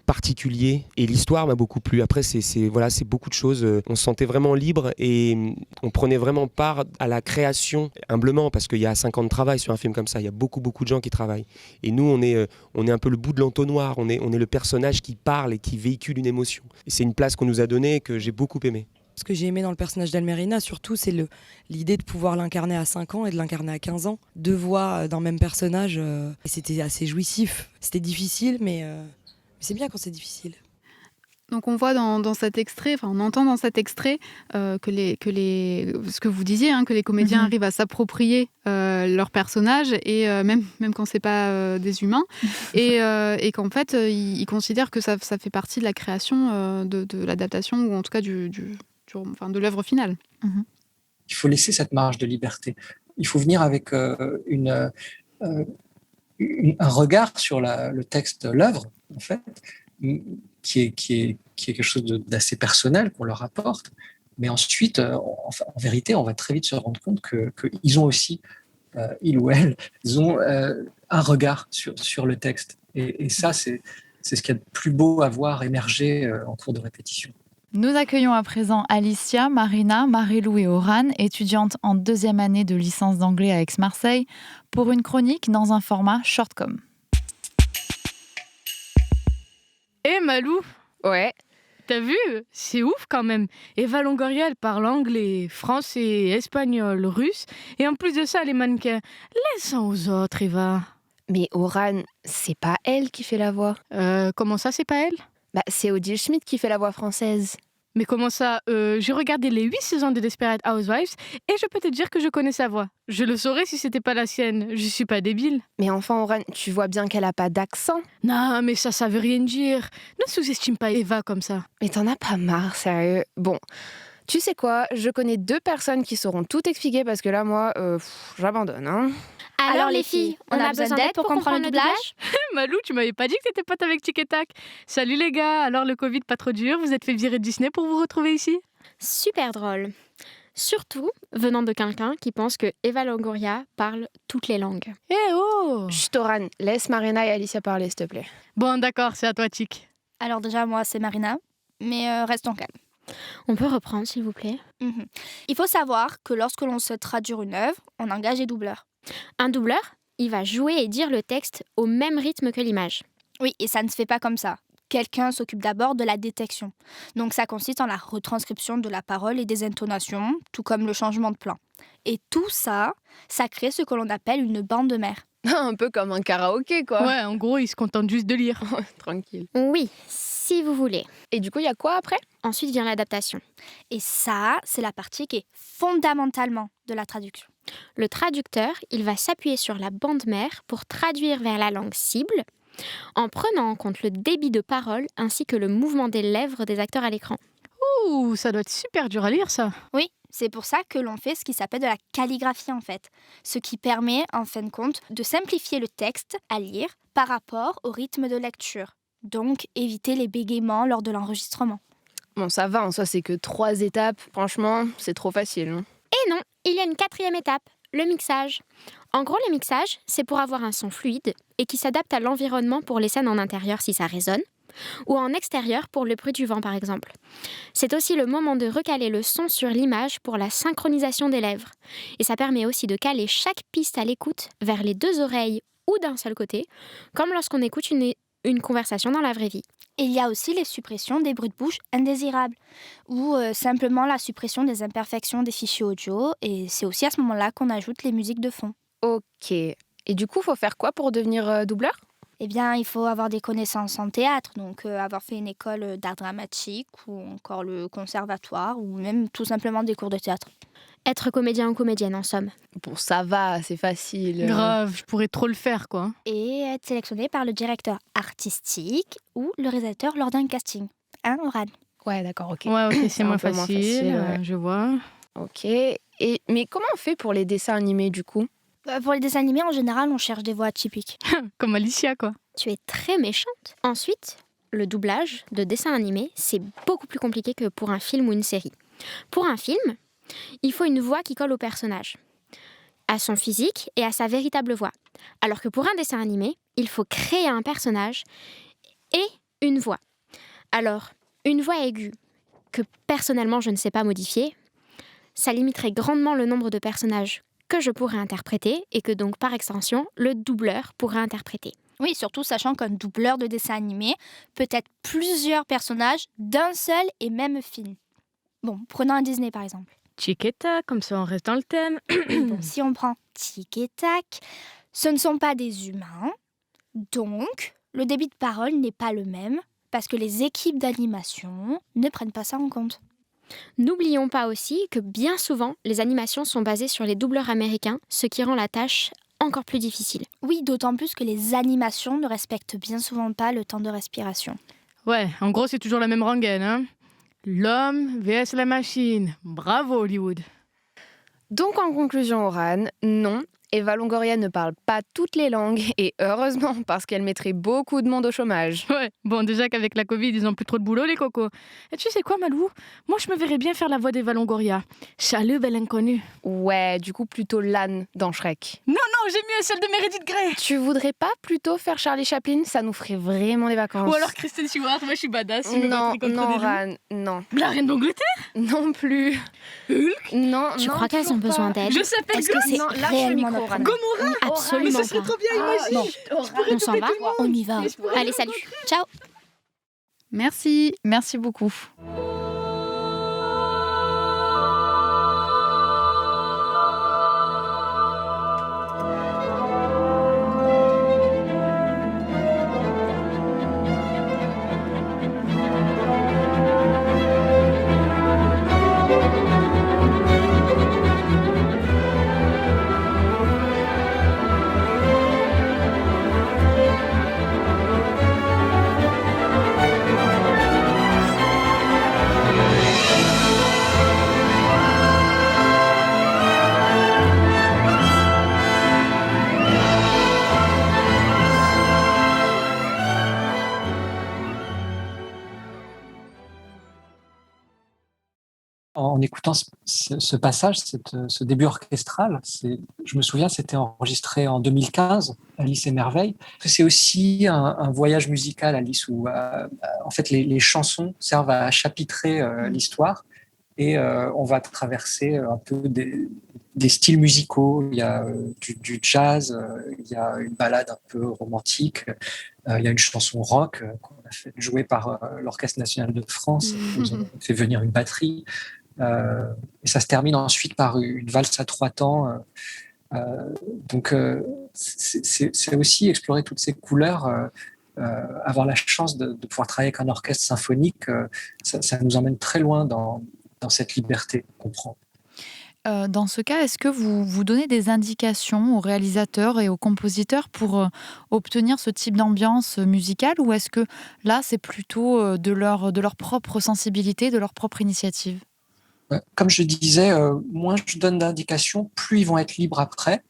particulier, et l'histoire m'a beaucoup plu. Après, c'est beaucoup de choses. On se sentait vraiment libre et on prenait vraiment part à la création humblement, parce qu'il y a 5 ans de travail sur un film comme ça. Il y a beaucoup de gens qui travaillent. Et nous, on est un peu le bout de l'entonnoir. On est le personnage qui parle et qui véhicule une émotion. Et c'est une place qu'on nous a donnée et que j'ai beaucoup aimée. Ce que j'ai aimé dans le personnage d'Almerina, surtout, c'est l'idée de pouvoir l'incarner à 5 ans et de l'incarner à 15 ans. 2 voix d'un même personnage, et c'était assez jouissif. C'était difficile, mais c'est bien quand c'est difficile. Donc on voit dans cet extrait, on entend dans cet extrait ce que vous disiez, que les comédiens arrivent à s'approprier leur personnage, et même quand c'est pas des humains, et qu'en fait ils considèrent que ça fait partie de la création de l'adaptation, ou en tout cas de l'œuvre finale. Il faut laisser cette marge de liberté. Il faut venir avec un regard sur le texte de l'œuvre, en fait, qui est quelque chose d'assez personnel qu'on leur apporte. Mais ensuite, en vérité, on va très vite se rendre compte qu'ils ont aussi, ils ou elles, ont un regard sur le texte. Et ça, c'est ce qu'il y a de plus beau à voir émerger en cours de répétition. Nous accueillons à présent Alicia, Marina, Marie-Lou et Aurane, étudiantes en 2e année de licence d'anglais à Aix-Marseille, pour une chronique dans un format shortcom. Malou. Ouais. T'as vu? C'est ouf quand même. Eva Longoria, elle parle anglais, français, espagnol, russe. Et en plus de ça, les mannequins. Laisse-en aux autres, Eva. Mais Aurane, c'est pas elle qui fait la voix. Comment ça, c'est pas elle? C'est Odile Schmidt qui fait la voix française. Mais comment ça? J'ai regardé les 8 saisons de Desperate Housewives et je peux te dire que je connais sa voix. Je le saurais si c'était pas la sienne. Je suis pas débile. Mais enfin, Aurane, tu vois bien qu'elle a pas d'accent. Non, mais ça veut rien dire. Ne sous-estime pas Eva comme ça. Mais t'en as pas marre, sérieux. Bon, tu sais quoi? Je connais 2 personnes qui sauront tout expliquer, parce que là, moi, j'abandonne. Alors les filles, on a besoin d'aide pour comprendre le doublage? Malou, tu m'avais pas dit que t'étais pote avec Tic et Tac. Salut les gars, alors le Covid pas trop dur, vous êtes fait virer de Disney pour vous retrouver ici? Super drôle. Surtout venant de quelqu'un qui pense que Eva Longoria parle toutes les langues. Eh oh! Chut, Oran, laisse Marina et Alicia parler, s'il te plaît. Bon, d'accord, c'est à toi, Chick. Alors déjà, moi, c'est Marina, mais restons calmes. On peut reprendre, s'il vous plaît? Il faut savoir que lorsque l'on souhaite traduire une œuvre, on engage des doubleurs. Un doubleur, il va jouer et dire le texte au même rythme que l'image. Oui, et ça ne se fait pas comme ça. Quelqu'un s'occupe d'abord de la détection. Donc ça consiste en la retranscription de la parole et des intonations, tout comme le changement de plan. Et tout ça, ça crée ce que l'on appelle une bande de mer. Un peu comme un karaoké, quoi. Ouais, en gros, ils se contentent juste de lire. Tranquille. Oui, si vous voulez. Et du coup, il y a quoi après? Ensuite vient l'adaptation. Et ça, c'est la partie qui est fondamentalement de la traduction. Le traducteur, il va s'appuyer sur la bande mère pour traduire vers la langue cible, en prenant en compte le débit de parole ainsi que le mouvement des lèvres des acteurs à l'écran. Ouh, ça doit être super dur à lire, ça. Oui, c'est pour ça que l'on fait ce qui s'appelle de la calligraphie en fait. Ce qui permet, en fin de compte, de simplifier le texte à lire par rapport au rythme de lecture. Donc, éviter les bégaiements lors de l'enregistrement. Bon, ça va, en soi, c'est que 3 étapes. Franchement, c'est trop facile. Hein. Et non, il y a une 4e étape, le mixage. En gros, le mixage, c'est pour avoir un son fluide et qui s'adapte à l'environnement pour les scènes en intérieur si ça résonne, ou en extérieur pour le bruit du vent par exemple. C'est aussi le moment de recaler le son sur l'image pour la synchronisation des lèvres. Et ça permet aussi de caler chaque piste à l'écoute vers les 2 oreilles ou d'un seul côté, comme lorsqu'on écoute une conversation dans la vraie vie. Et il y a aussi les suppressions des bruits de bouche indésirables ou simplement la suppression des imperfections des fichiers audio, et c'est aussi à ce moment-là qu'on ajoute les musiques de fond. Ok. Et du coup, faut faire quoi pour devenir doubleur? Eh bien, il faut avoir des connaissances en théâtre, donc avoir fait une école d'art dramatique ou encore le conservatoire ou même tout simplement des cours de théâtre. Être comédien ou comédienne en somme. Bon, ça va, c'est facile. Grave, je pourrais trop le faire, quoi. Et être sélectionné par le directeur artistique ou le réalisateur lors d'un casting. Hein, Oran? Ouais, d'accord, ok. Ouais, ok, c'est moins peu facile, ouais. Je vois. Ok. Mais comment on fait pour les dessins animés, du coup? Pour les dessins animés, en général, on cherche des voix atypiques. Comme Alicia, quoi. Tu es très méchante. Ensuite, le doublage de dessins animés, c'est beaucoup plus compliqué que pour un film ou une série. Pour un film, il faut une voix qui colle au personnage, à son physique et à sa véritable voix. Alors que pour un dessin animé, il faut créer un personnage et une voix. Alors, une voix aiguë, que personnellement je ne sais pas modifier, ça limiterait grandement le nombre de personnages que je pourrais interpréter et que donc, par extension, le doubleur pourrait interpréter. Oui, surtout sachant qu'un doubleur de dessin animé peut être plusieurs personnages d'un seul et même film. Bon, prenons un Disney par exemple. Tic et tac, comme ça on reste dans le thème. Bon, si on prend tic et tac, ce ne sont pas des humains, donc le débit de parole n'est pas le même parce que les équipes d'animation ne prennent pas ça en compte. N'oublions pas aussi que bien souvent, les animations sont basées sur les doubleurs américains, ce qui rend la tâche encore plus difficile. Oui, d'autant plus que les animations ne respectent bien souvent pas le temps de respiration. Ouais, en gros c'est toujours la même rengaine, hein. L'homme vs la machine. Bravo Hollywood. Donc en conclusion, Oran, non, Eva Longoria ne parle pas toutes les langues, et heureusement, parce qu'elle mettrait beaucoup de monde au chômage. Ouais, bon déjà qu'avec la Covid, ils ont plus trop de boulot les cocos. Et tu sais quoi Malou? Moi je me verrais bien faire la voix d'Eva Longoria. Chalut, belle inconnue. Ouais, du coup plutôt l'âne dans Shrek. Non, j'ai mieux celle de Meredith Grey. Tu voudrais pas plutôt faire Charlie Chaplin? Ça nous ferait vraiment des vacances. Ou alors Kristen Stewart, moi je suis badass. Non, Ran, non. La reine d'Angleterre? Non plus. Hulk? Non, tu crois qu'elles ont besoin d'aide? Je s'appelle Est-ce que c'est réellement notre Gomorrah? Absolument mais ça serait pas. trop bien, imagine. On s'en va? On y va. Allez, salut. Ciao. Merci beaucoup. En écoutant ce passage, ce début orchestral, je me souviens, c'était enregistré en 2015, Alice et Merveille. C'est aussi un voyage musical, Alice, où en fait les chansons servent à chapitrer l'histoire et on va traverser un peu des styles musicaux. Il y a du jazz, il y a une ballade un peu romantique, il y a une chanson rock qu'on a fait jouer par l'Orchestre national de France. Ils ont fait venir une batterie. Et ça se termine ensuite par une valse à 3 temps. Donc, c'est aussi explorer toutes ces couleurs. Avoir la chance de pouvoir travailler avec un orchestre symphonique, ça nous emmène très loin dans cette liberté qu'on prend. Dans ce cas, est-ce que vous donnez des indications aux réalisateurs et aux compositeurs pour obtenir ce type d'ambiance musicale, ou est-ce que là, c'est plutôt de leur propre sensibilité, de leur propre initiative ? Comme je disais, moins je donne d'indications, plus ils vont être libres après.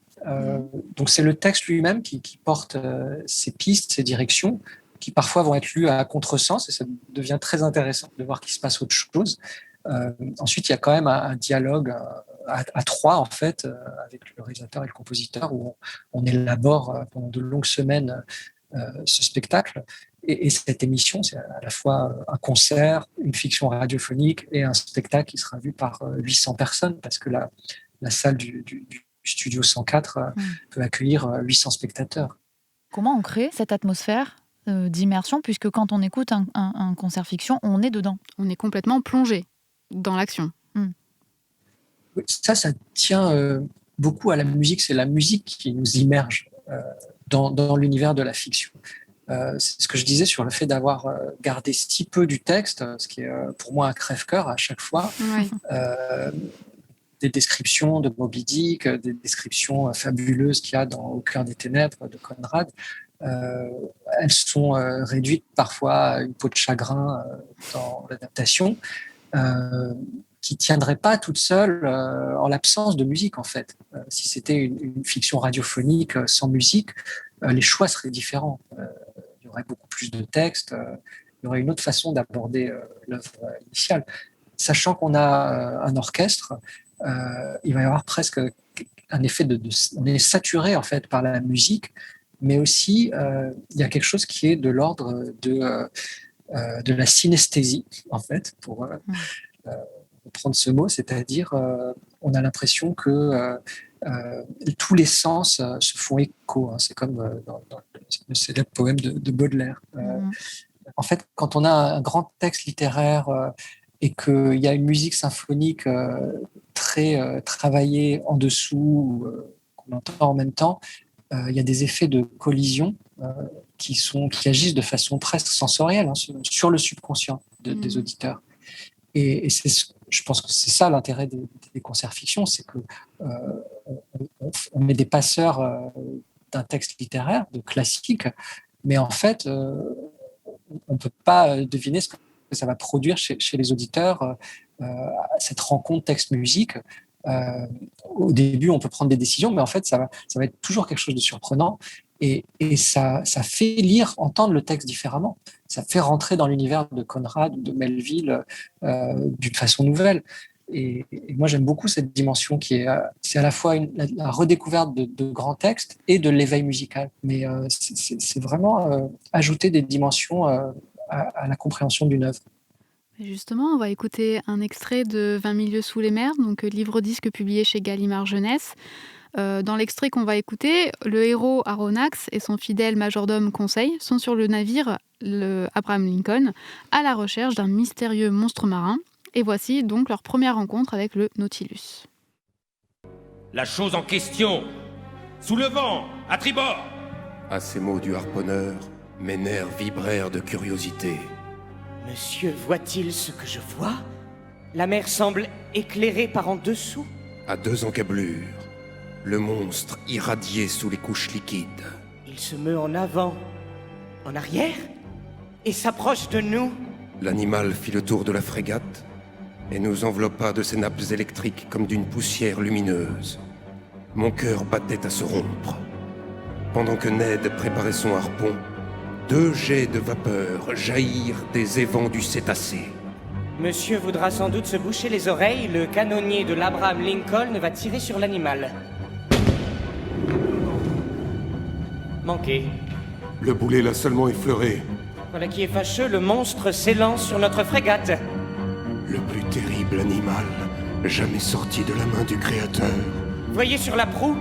Donc c'est le texte lui-même qui porte ces pistes, ces directions, qui parfois vont être lues à contresens, et ça devient très intéressant de voir qu'il se passe autre chose. Ensuite, il y a quand même un dialogue à 3, en fait, avec le réalisateur et le compositeur, où on élabore pendant de longues semaines ce spectacle. Et cette émission, c'est à la fois un concert, une fiction radiophonique et un spectacle qui sera vu par 800 personnes, parce que la salle du Studio 104 peut accueillir 800 spectateurs. Comment on crée cette atmosphère d'immersion, puisque quand on écoute un concert fiction, on est dedans. On est complètement plongé dans l'action. Ça tient beaucoup à la musique. C'est la musique qui nous immerge dans l'univers de la fiction. C'est ce que je disais sur le fait d'avoir gardé si peu du texte, ce qui est pour moi un crève-cœur à chaque fois. Oui. Des descriptions de Moby Dick, des descriptions fabuleuses qu'il y a dans Au cœur des ténèbres de Conrad. Elles sont réduites parfois à une peau de chagrin dans l'adaptation, qui ne tiendrait pas toute seule en l'absence de musique, en fait. Si c'était une fiction radiophonique sans musique, les choix seraient différents. Il y aurait beaucoup plus de textes, il y aurait une autre façon d'aborder l'œuvre initiale. Sachant qu'on a un orchestre, il va y avoir presque un effet on est saturé, en fait, par la musique, mais aussi il y a quelque chose qui est de l'ordre de la synesthésie, en fait, pour prendre ce mot, c'est-à-dire on a l'impression que tous les sens se font écho. C'est comme dans le célèbre poème de Baudelaire. En fait, quand on a un grand texte littéraire et qu'il y a une musique symphonique très travaillée en dessous, qu'on entend en même temps, il y a des effets de collision qui agissent de façon presque sensorielle sur le subconscient des auditeurs. Et je pense que c'est ça l'intérêt des concerts fiction, c'est que on met des passeurs d'un texte littéraire, de classique, mais en fait, on ne peut pas deviner ce que ça va produire chez les auditeurs, cette rencontre texte-musique. Au début, on peut prendre des décisions, mais en fait, ça va être toujours quelque chose de surprenant. Et ça fait entendre le texte différemment. Ça fait rentrer dans l'univers de Conrad ou de Melville d'une façon nouvelle. Et moi, j'aime beaucoup cette dimension c'est à la fois la redécouverte de grands textes et de l'éveil musical. Mais c'est vraiment ajouter des dimensions à la compréhension d'une œuvre. Justement, on va écouter un extrait de 20 milieux sous les mers, donc livre-disque publié chez Gallimard Jeunesse. Dans l'extrait qu'on va écouter, le héros Aronnax et son fidèle majordome Conseil sont sur le navire le Abraham Lincoln à la recherche d'un mystérieux monstre marin. Et voici donc leur première rencontre avec le Nautilus. La chose en question, sous le vent, à tribord. À ces mots du harponneur, mes nerfs vibrèrent de curiosité. Monsieur voit-il ce que je vois? La mer semble éclairée par en dessous. À 2 encablures, le monstre irradié sous les couches liquides. Il se meut en avant, en arrière, et s'approche de nous. L'animal fit le tour de la frégate et nous enveloppa de ses nappes électriques comme d'une poussière lumineuse. Mon cœur battait à se rompre. Pendant que Ned préparait son harpon, 2 jets de vapeur jaillirent des évents du cétacé. Monsieur voudra sans doute se boucher les oreilles, le canonnier de l'Abraham Lincoln va tirer sur l'animal. Manqué. Le boulet l'a seulement effleuré. Voilà qui est fâcheux, le monstre s'élance sur notre frégate. Le plus terrible animal jamais sorti de la main du Créateur. Voyez sur la proue,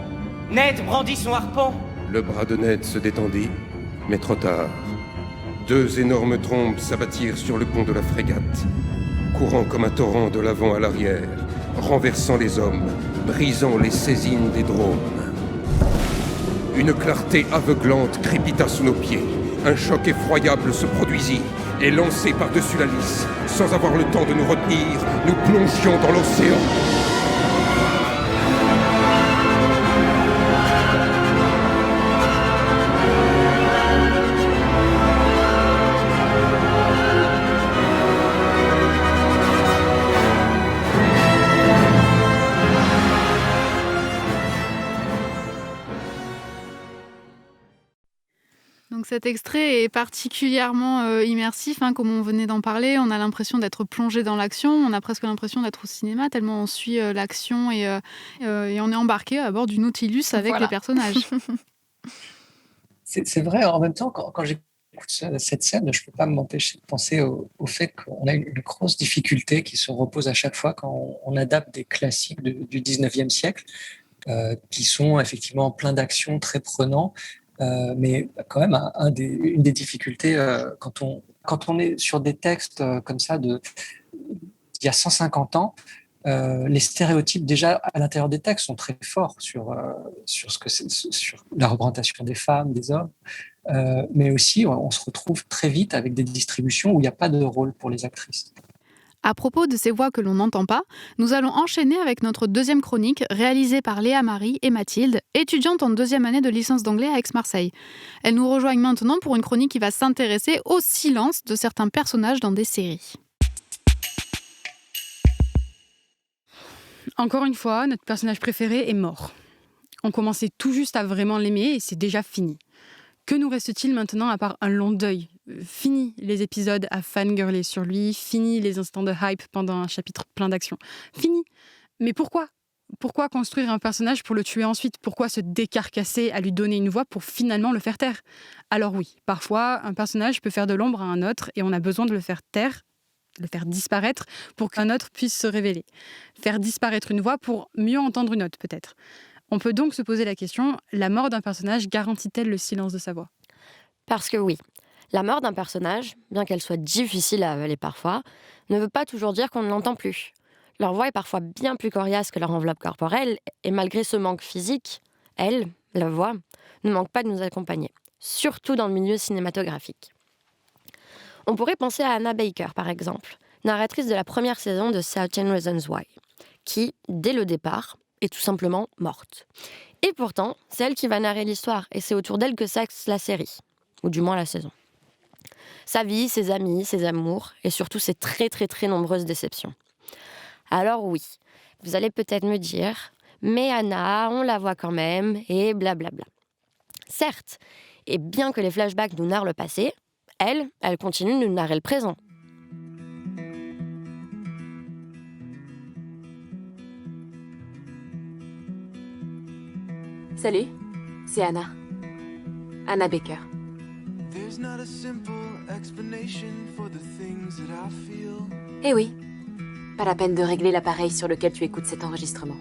Ned brandit son harpon. Le bras de Ned se détendit, mais trop tard. 2 énormes trombes s'abattirent sur le pont de la frégate, courant comme un torrent de l'avant à l'arrière, renversant les hommes, brisant les saisines des drones. Une clarté aveuglante crépita sous nos pieds. Un choc effroyable se produisit, et lancé par-dessus la lisse, sans avoir le temps de nous retenir, nous plongions dans l'océan. Donc cet extrait est particulièrement immersif, comme on venait d'en parler. On a l'impression d'être plongé dans l'action, on a presque l'impression d'être au cinéma, tellement on suit l'action et on est embarqué à bord du Nautilus avec les personnages. C'est vrai, en même temps, quand j'écoute cette scène, je ne peux pas m'empêcher de penser au fait qu'on a une grosse difficulté qui se repose à chaque fois quand on adapte des classiques du 19e siècle, qui sont effectivement plein d'actions, très prenants. Mais quand même, une des difficultés, quand on est sur des textes comme ça d'il y a 150 ans, les stéréotypes déjà à l'intérieur des textes sont très forts sur la représentation des femmes, des hommes, mais aussi on se retrouve très vite avec des distributions où il n'y a pas de rôle pour les actrices. À propos de ces voix que l'on n'entend pas, nous allons enchaîner avec notre deuxième chronique réalisée par Léa Marie et Mathilde, étudiantes en 2e année de licence d'anglais à Aix-Marseille. Elles nous rejoignent maintenant pour une chronique qui va s'intéresser au silence de certains personnages dans des séries. Encore une fois, notre personnage préféré est mort. On commençait tout juste à vraiment l'aimer et c'est déjà fini. Que nous reste-t-il maintenant à part un long deuil ? Fini les épisodes à fangirler sur lui, fini les instants de hype pendant un chapitre plein d'action. Fini. Mais pourquoi ? Pourquoi construire un personnage pour le tuer ensuite ? Pourquoi se décarcasser à lui donner une voix pour finalement le faire taire ? Alors oui, parfois, un personnage peut faire de l'ombre à un autre et on a besoin de le faire taire, le faire disparaître pour qu'un autre puisse se révéler. Faire disparaître une voix pour mieux entendre une autre, peut-être. On peut donc se poser la question, la mort d'un personnage garantit-elle le silence de sa voix ? Parce que oui, la mort d'un personnage, bien qu'elle soit difficile à avaler parfois, ne veut pas toujours dire qu'on ne l'entend plus. Leur voix est parfois bien plus coriace que leur enveloppe corporelle, et malgré ce manque physique, elle, la voix, ne manque pas de nous accompagner, surtout dans le milieu cinématographique. On pourrait penser à Anna Baker, par exemple, narratrice de la première saison de 13 Reasons Why, qui, dès le départ, est tout simplement morte. Et pourtant, c'est elle qui va narrer l'histoire, et c'est autour d'elle que s'axe la série, ou du moins la saison. Sa vie, ses amis, ses amours, et surtout ses très très très nombreuses déceptions. Alors oui, vous allez peut-être me dire, mais Anna, on la voit quand même, et blablabla. Certes, et bien que les flashbacks nous narrent le passé, elle continue de nous narrer le présent. Salut, c'est Anna. Anna Baker. Eh oui, pas la peine de régler l'appareil sur lequel tu écoutes cet enregistrement.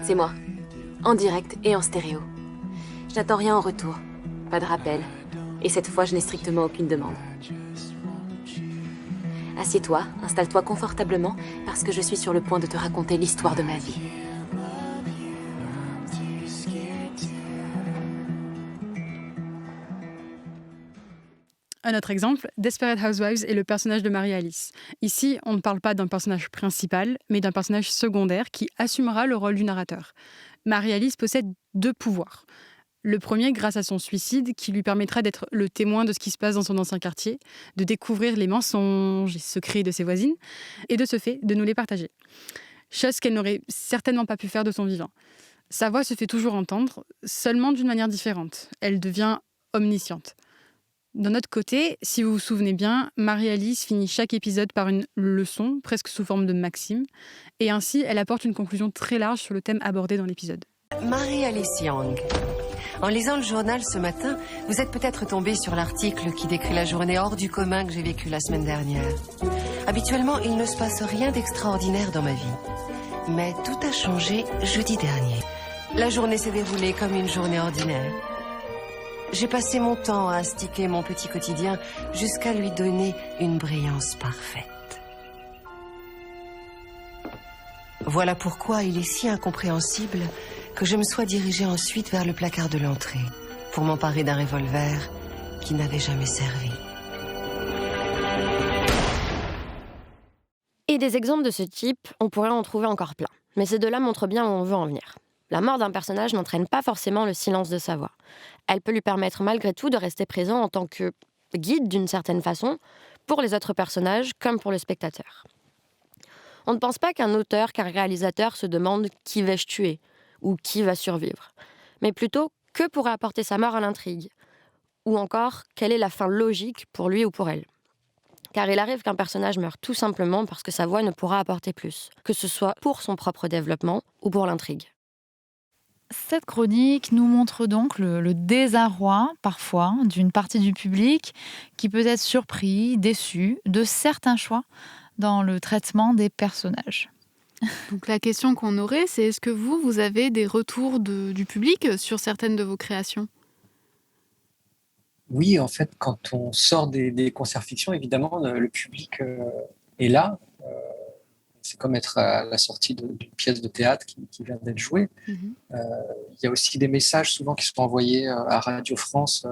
C'est moi, en direct et en stéréo. Je n'attends rien en retour, pas de rappel, et cette fois je n'ai strictement aucune demande. Assieds-toi, installe-toi confortablement, parce que je suis sur le point de te raconter l'histoire de ma vie. Un autre exemple, Desperate Housewives est le personnage de Marie-Alice. Ici, on ne parle pas d'un personnage principal, mais d'un personnage secondaire qui assumera le rôle du narrateur. Marie-Alice possède 2 pouvoirs. Le premier, grâce à son suicide, qui lui permettra d'être le témoin de ce qui se passe dans son ancien quartier, de découvrir les mensonges et secrets de ses voisines, et de ce fait, de nous les partager. Chose qu'elle n'aurait certainement pas pu faire de son vivant. Sa voix se fait toujours entendre, seulement d'une manière différente. Elle devient omnisciente. D'un autre côté, si vous vous souvenez bien, Marie-Alice finit chaque épisode par une leçon, presque sous forme de maxime, et ainsi elle apporte une conclusion très large sur le thème abordé dans l'épisode. Marie-Alice Yang. En lisant le journal ce matin, vous êtes peut-être tombée sur l'article qui décrit la journée hors du commun que j'ai vécue la semaine dernière. Habituellement, il ne se passe rien d'extraordinaire dans ma vie. Mais tout a changé jeudi dernier. La journée s'est déroulée comme une journée ordinaire. J'ai passé mon temps à astiquer mon petit quotidien jusqu'à lui donner une brillance parfaite. Voilà pourquoi il est si incompréhensible que je me sois dirigée ensuite vers le placard de l'entrée pour m'emparer d'un revolver qui n'avait jamais servi. Et des exemples de ce type, on pourrait en trouver encore plein. Mais ces deux-là montrent bien où on veut en venir. La mort d'un personnage n'entraîne pas forcément le silence de sa voix. Elle peut lui permettre malgré tout de rester présent en tant que guide d'une certaine façon pour les autres personnages comme pour le spectateur. On ne pense pas qu'un auteur, qu'un réalisateur se demande qui vais-je tuer ou qui va survivre, mais plutôt que pourrait apporter sa mort à l'intrigue, ou encore quelle est la fin logique pour lui ou pour elle. Car il arrive qu'un personnage meure tout simplement parce que sa voix ne pourra apporter plus, que ce soit pour son propre développement ou pour l'intrigue. Cette chronique nous montre donc le désarroi, parfois, d'une partie du public qui peut être surpris, déçu de certains choix dans le traitement des personnages. Donc la question qu'on aurait, c'est est-ce que vous avez des retours du public sur certaines de vos créations ? Oui, en fait, quand on sort des concerts fiction, évidemment, le public est là. C'est comme être à la sortie d'une pièce de théâtre qui vient d'être jouée. Il y a aussi des messages souvent qui sont envoyés à Radio France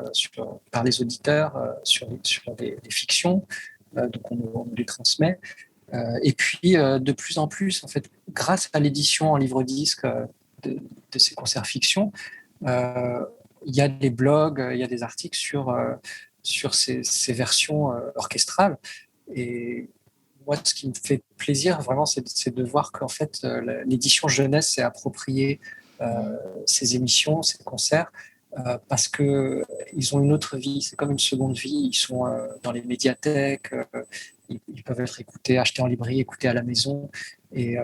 par les auditeurs sur des fictions. Donc on les transmet. Et puis, de plus en plus, en fait, grâce à l'édition en livre-disque de ces concerts fiction, il y a des blogs, il y a des articles sur ces versions orchestrales. Et moi, ce qui me fait plaisir, vraiment, c'est de voir qu'en fait, l'édition jeunesse s'est appropriée ces émissions, ces concerts, parce qu'ils ont une autre vie. C'est comme une seconde vie. Ils sont dans les médiathèques, ils peuvent être écoutés, achetés en librairie, écoutés à la maison. Et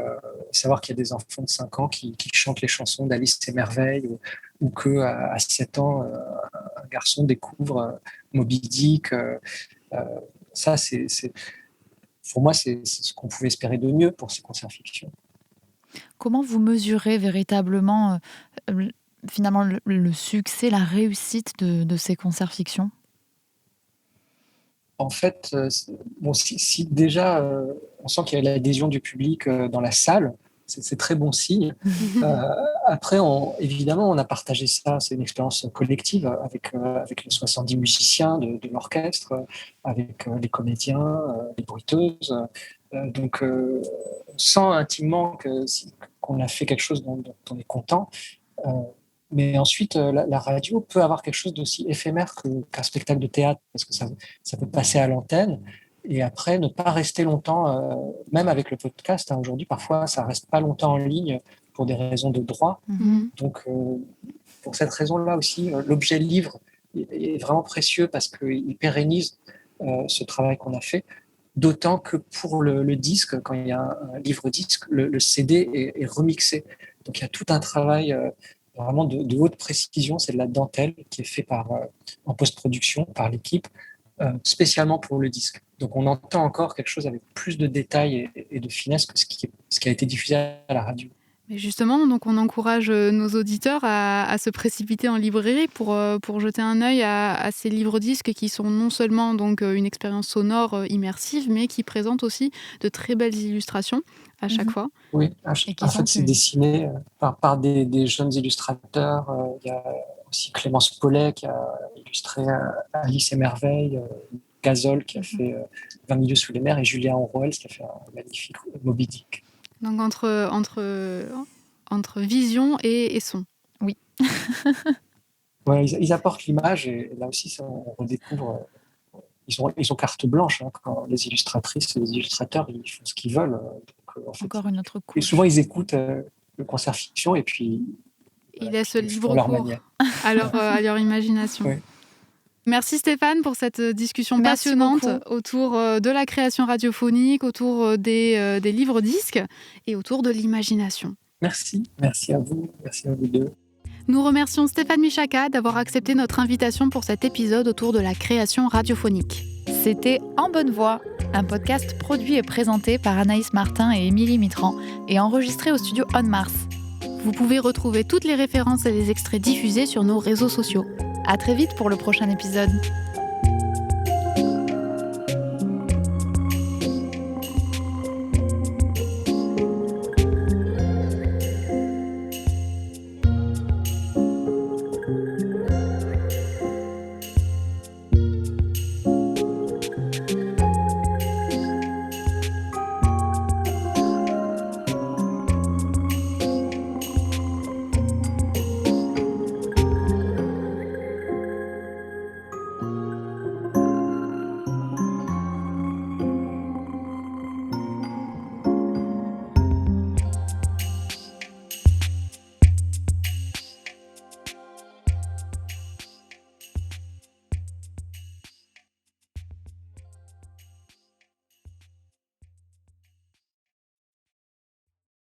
savoir qu'il y a des enfants de 5 ans qui chantent les chansons d'Alice et Merveilles, ou qu'à 7 ans, un garçon découvre Moby Dick. Ça, pour moi, c'est ce qu'on pouvait espérer de mieux pour ces concerts fiction. Comment vous mesurez véritablement finalement le succès, la réussite de ces concerts fiction ? En fait, si déjà on sent qu'il y a l'adhésion du public dans la salle, c'est très bon signe. Après, évidemment, on a partagé ça, c'est une expérience collective avec les 70 musiciens de l'orchestre, avec les comédiens, les bruiteuses. Donc, on sent intimement qu'on a fait quelque chose dont on est content. Mais ensuite, la radio peut avoir quelque chose d'aussi éphémère qu'un spectacle de théâtre, parce que ça peut passer à l'antenne, et après ne pas rester longtemps, même avec le podcast. Aujourd'hui, parfois, ça ne reste pas longtemps en ligne pour des raisons de droit. Donc, pour cette raison-là aussi, l'objet livre est vraiment précieux parce qu'il pérennise ce travail qu'on a fait. D'autant que pour le disque, quand il y a un livre-disque, le CD est remixé. Donc, il y a tout un travail vraiment de haute précision. C'est de la dentelle qui est fait en post-production par l'équipe, spécialement pour le disque. Donc on entend encore quelque chose avec plus de détails et de finesse que ce qui a été diffusé à la radio. Mais justement, donc on encourage nos auditeurs à se précipiter en librairie pour jeter un œil à ces livres-disques qui sont non seulement donc une expérience sonore immersive, mais qui présentent aussi de très belles illustrations à chaque fois. Oui, en fait c'est dessiné par des jeunes illustrateurs. Il y a aussi Clémence Paulet qui a illustré Alice et Merveilles, Gazol qui a fait 20 milieux sous les mers et Julien Orwell qui a fait un magnifique Moby Dick. Donc entre vision et son. Oui. Ouais, ils apportent l'image et là aussi on redécouvre. Ils ont carte blanche quand les illustratrices et les illustrateurs ils font ce qu'ils veulent. Donc, en fait, encore une autre couche. Et souvent ils écoutent le concert fiction et puis ils laissent le libre cours à leur imagination. Oui. Merci Stéphane pour cette discussion Merci passionnante beaucoup. autour de la création radiophonique, autour des livres-disques et autour de l'imagination. Merci à vous deux. Nous remercions Stéphane Michaka d'avoir accepté notre invitation pour cet épisode autour de la création radiophonique. C'était En Bonne Voie, un podcast produit et présenté par Anaïs Martin et Émilie Mitran et enregistré au studio On Mars. Vous pouvez retrouver toutes les références et les extraits diffusés sur nos réseaux sociaux. À très vite pour le prochain épisode.